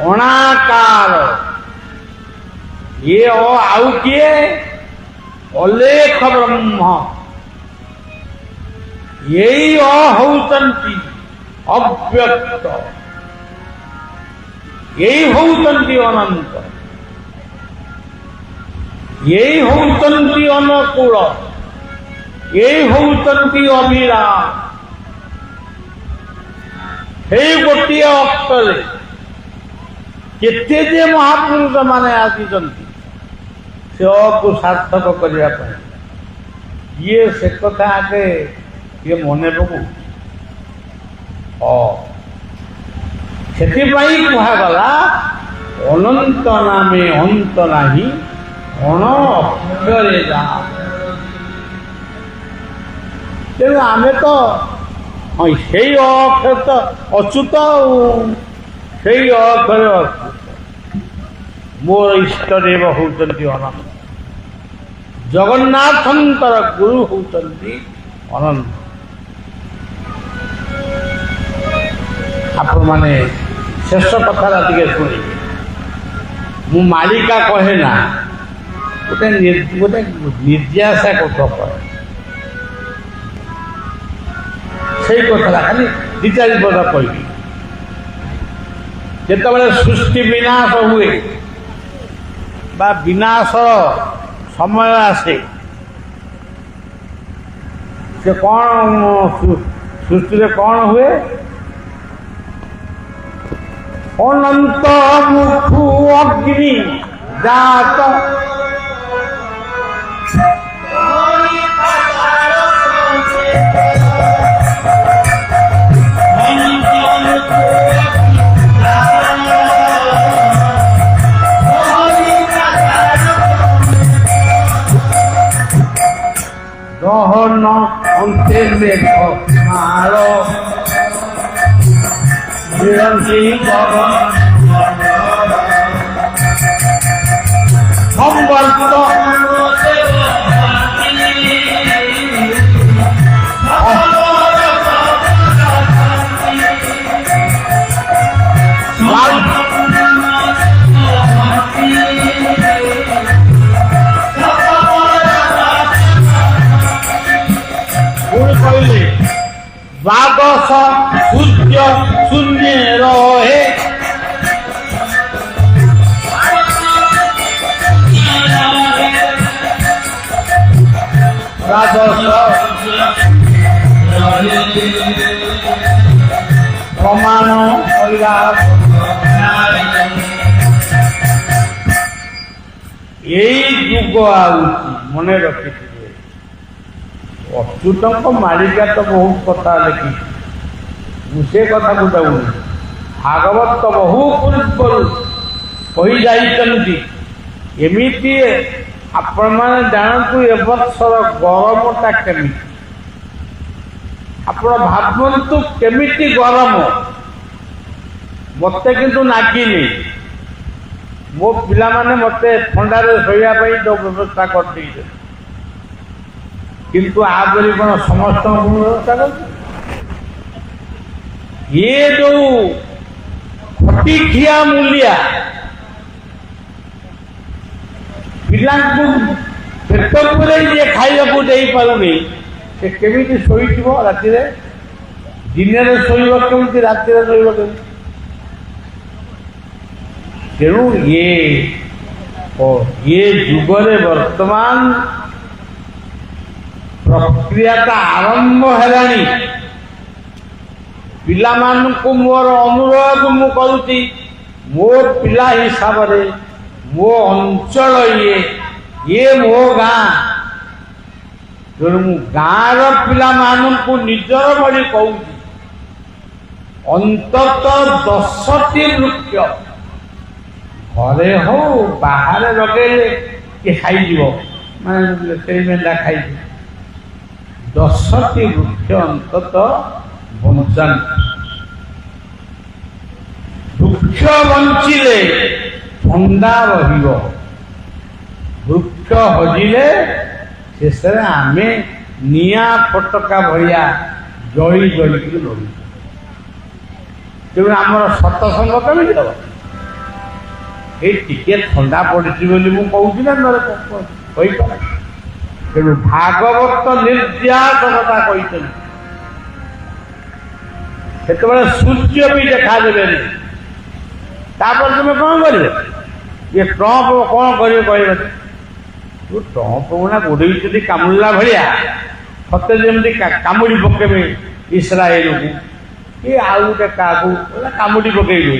Speaker 1: अणाकार ये आउ किए अलेख ब्रह्म यही होउतंती अव्यक्त यही होउतंती अनंत यही होउतंती अनुकूल यही होउतंती अविराम हे गोटे अक्षर केते जे महापुरुष माने आसीचंती से को सार्थक करने ये से कथा आगे ये मने पकू से कहगला अनंत नामे अंत नाही अण अक्षरे जा तेणु आमे तो हाँ से अक्षर तो अच्युत से अक्षर अच्युत मोर इष्टदेव होउचंती अनंत जगन्नाथंकर गुरु होउचंती अनंत आपण माने शेष कथा टे शुणे मु मालिका कहे ना गोटे गोटे निर्यासा कथा कहे से कथा खाली दि चार पद कह जिते सृष्टि विनाश हुए बा विनाश समय आसे से कौन सृष्टि कौन हुए अनंत मुखु अग्नि जात दहन अंते मेघ मारो निरंती संवर्त द्वादश सूर्य शून्य रहे द्वादश प्रमाण यही युग मन रखी अच्युत मालिका तो बहुत कथा लिखी से कथा को दौनी भागवत तो बहु पूर्व कही जाइछन्ति एमिति आपण माने जानतु ए वर्षर गरमटा केमिति आपण भाबंतु केमिति गरम मते किंतु नागिनी मो पिला माने मते ठंडारे सोया पई तो व्यवस्था कर दी किंतु आबरी कौन समस्त व्यवस्था कर ये जो खटिखिया मूलिया पिला पेट पूरे खाइबा को दे पारुनी से केमिति शोइथिबो राति रे दिन रे शोइबो केमिति राति रे शोइबो केमिति तेणु ये जुगरे वर्तमान प्रक्रिया आरंभ है ପିଲାମାନଙ୍କୁ ମୋର ଅନୁରୋଧ ମୁଁ କରୁଛି, ମୋ ପିଲା ହିସାବରେ ମୋ ଅଞ୍ଚଳ ଇଏ ମୋ ଗାଁ, ତେଣୁ ମୁଁ ଗାଁର ପିଲାମାନଙ୍କୁ ନିଜର ଭଳି କହୁଛି, ଅନ୍ତତଃ 10ଟି ବୃକ୍ଷ ଘରେ ହଉ ବାହାରେ ଲଗେଇଲେ କିଏ ଖାଇଯିବ, ମାନେ ସେଇ ମେଣ୍ଢା ଖାଇଯିବ। 10ଟି ବୃକ୍ଷ ଅନ୍ତତଃ ବଞ୍ଚାନ୍ତି। ବୃକ୍ଷ ବଞ୍ଚିଲେ ଥଣ୍ଡା ରହିବ, ବୃକ୍ଷ ହଜିଲେ ଶେଷରେ ଆମେ ନିଆଁ ଫଟକା ଭଳିଆ ଜଳି ଜଳିକି ରହିବୁ। ତେଣୁ ଆମର ସତସଙ୍ଗ କେମିତି ହବ? ଏଇ ଟିକେ ଥଣ୍ଡା ପଡିଛି ବୋଲି ମୁଁ କହୁଛି ନା, ନହେଲେ କହିପାରେ। ତେଣୁ ଭାଗବତ ନିର୍ଯାସ କଥା କହିଛନ୍ତି। ସେତେବେଳେ ସୂର୍ଯ୍ୟ ବି ଦେଖାଦେବେନି। ତାପରେ ତୁମେ କଣ କରିବ? ଇଏ ଟ୍ରମ୍ପ କଣ କରିବେ କହିବେ? ଟ୍ରମ୍ପ ନା ଗୋଡେଇଛନ୍ତି କାମୁଡ଼ିଲା ଭଳିଆ, ସତେ ଯେମିତି କାମୁଡ଼ି ପକେଇବେ ଇସ୍ରାଏଲକୁ କି ଆଉ ଗୋଟେ କାହାକୁ କାମୁଡ଼ି ପକେଇବେ।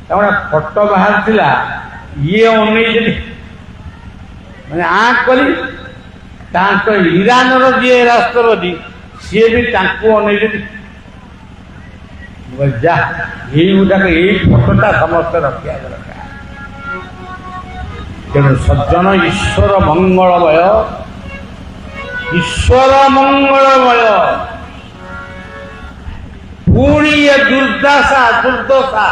Speaker 1: ତାପରେ ଫଟୋ ବାହାରିଥିଲା, ଇଏ ଅନେଇଛନ୍ତି ମାନେ କରି ତାଙ୍କ ଇରାନର ଯିଏ ରାଷ୍ଟ୍ରପତି ସିଏ ବି ତାଙ୍କୁ ଅନେଇଛନ୍ତି। ଯା ଏଇ ଗୁଡ଼ାକ ଏଇ ଫଟୋଟା ସମସ୍ତେ ରଖିବା ଦରକାର। ତେଣୁ ସଜ୍ଜନ ଈଶ୍ୱର ମଙ୍ଗଳମୟ, ଈଶ୍ୱର ମଙ୍ଗଳମୟ। ପୁଣି ଏ ଦୁର୍ଦ୍ଦଶା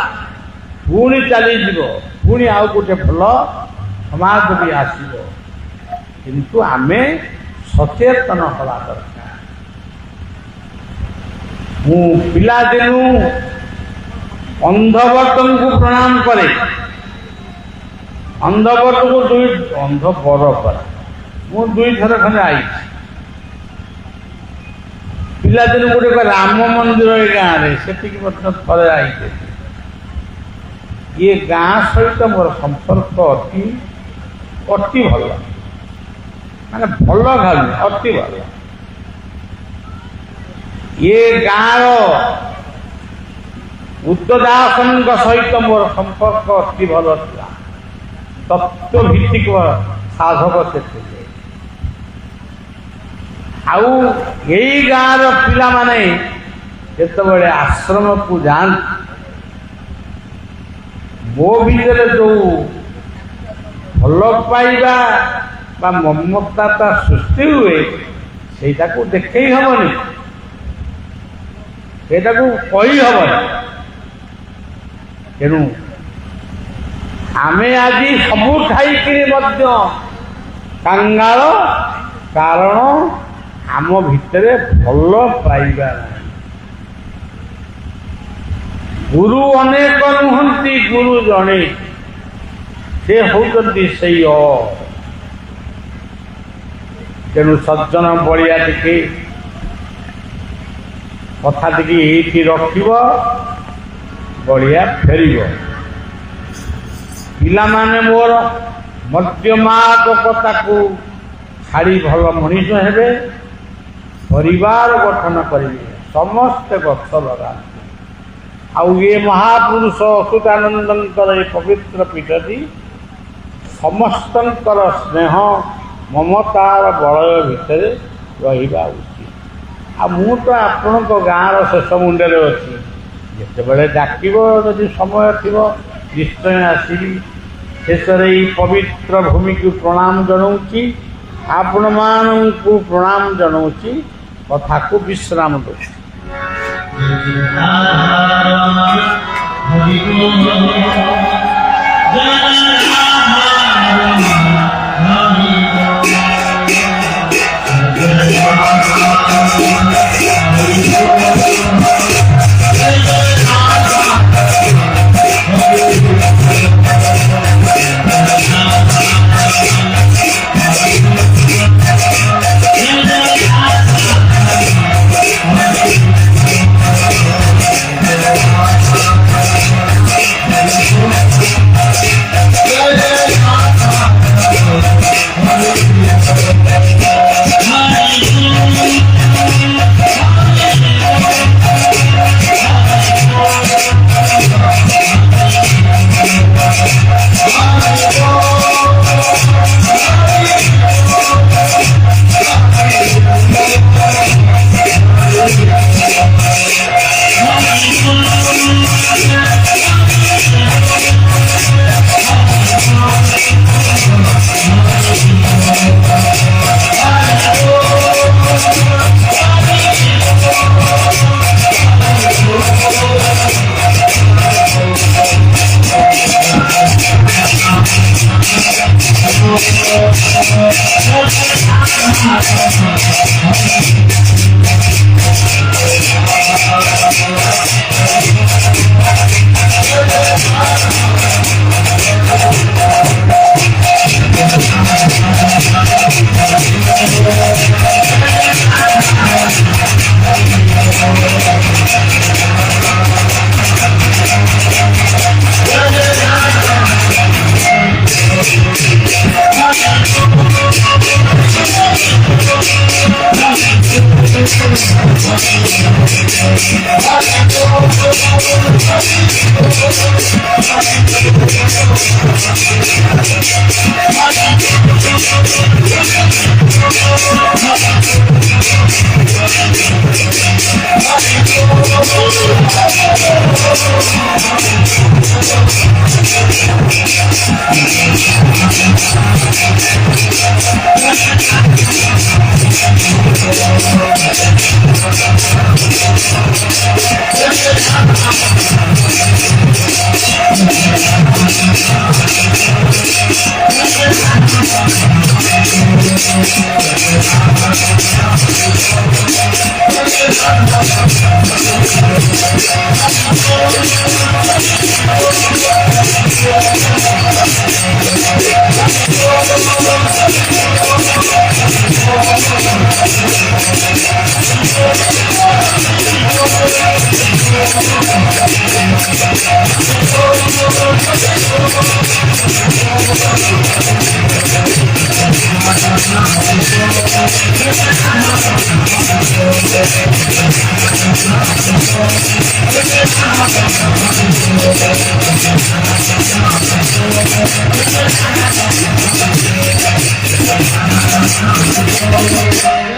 Speaker 1: ପୁଣି ଚାଲିଯିବ, ପୁଣି ଆଉ ଗୋଟେ ଭଲ ସମାଜ ବି ଆସିବ। କିନ୍ତୁ ଆମେ ସଚେତନ ହେବା ଦରକାର। ମୁଁ ପିଲାଦିନୁ ଅନ୍ଧବଟଙ୍କୁ ପ୍ରଣାମ କରେ। ଅନ୍ଧବଟକୁ ଅନ୍ଧ ବର କରେ। ମୁଁ 2 ଥର ଖଣ୍ଡେ ଆଇଛି। ପିଲାଦିନୁ ଗୋଟେ ରାମ ମନ୍ଦିର ଏ ଗାଁରେ, ସେଠିକି ମଧ୍ୟ ଥରେ ଆଇଛି। ଇଏ ଗାଁ ସହିତ ମୋର ସମ୍ପର୍କ ଅତି ଭଲ, ମାନେ ଭଲ ଖାଲି ଅତି ଭଲ। ଇଏ ଗାଁର ଉତ୍ତଦାସଙ୍କ ସହିତ ମୋର ସମ୍ପର୍କ ଅତି ଭଲ ଥିଲା। ତତ୍ତ୍ୱ ଭିତ୍ତିକ ସାଧକ ସେ ଥିଲେ। ଆଉ ଏଇ ଗାଁର ପିଲାମାନେ ଯେତେବେଳେ ଆଶ୍ରମକୁ ଯାଆନ୍ତି, ମୋ ଭିତରେ ଯୋଉ ଭଲ ପାଇବା ବା ମମତାଟା ସୃଷ୍ଟି ହୁଏ, ସେଇଟାକୁ ଦେଖେଇ ହବନି, ସେଇଟାକୁ କହି ହବନି। ତେଣୁ ଆମେ ଆଜି ସବୁ ଖାଇକିରି ମଧ୍ୟ କାଙ୍ଗାଳ, କାରଣ ଆମ ଭିତରେ ଭଲ ପାଇବା ନାହିଁ। ଗୁରୁ ଅନେକ ନୁହନ୍ତି, ଗୁରୁ ଜଣେ, ସେ ହଉଛନ୍ତି ସେଇ ତେଣୁ ସଜ୍ଜନ ବଳିଆ ଟିକେ କଥା ଟିକେ ଏଇଠି ରଖିବ, ବଳିଆ ଫେରିବ। ପିଲାମାନେ ମୋର ମଦ୍ୟମାଦକତାକୁ ଛାଡ଼ି ଭଲ ମଣିଷ ହେବେ, ପରିବାର ଗଠନ କରିବେ, ସମସ୍ତେ ଗଛ ଲଗାନ୍ତି। ଆଉ ଏ ମହାପୁରୁଷ ଅଚ୍ୟୁତାନନ୍ଦଙ୍କର ଏ ପବିତ୍ର ପୀଠଟି ସମସ୍ତଙ୍କର ସ୍ନେହ ମମତାର ବଳୟ ଭିତରେ ରହିବା ଉଚିତ। ଆଉ ମୁଁ ତ ଆପଣଙ୍କ ଗାଁର ଶେଷ ମୁଣ୍ଡରେ ଅଛି, ଯେତେବେଳେ ଡାକିବ ଯଦି ସମୟ ଥିବ ନିଶ୍ଚୟ ଆସିବି। ଶେଷରେ ଏହି ପବିତ୍ର ଭୂମିକୁ ପ୍ରଣାମ ଜଣାଉଛି, ଆପଣମାନଙ୍କୁ ପ୍ରଣାମ ଜଣାଉଛି, କଥାକୁ ବିଶ୍ରାମ ଦେଉଛି।
Speaker 2: Thank you.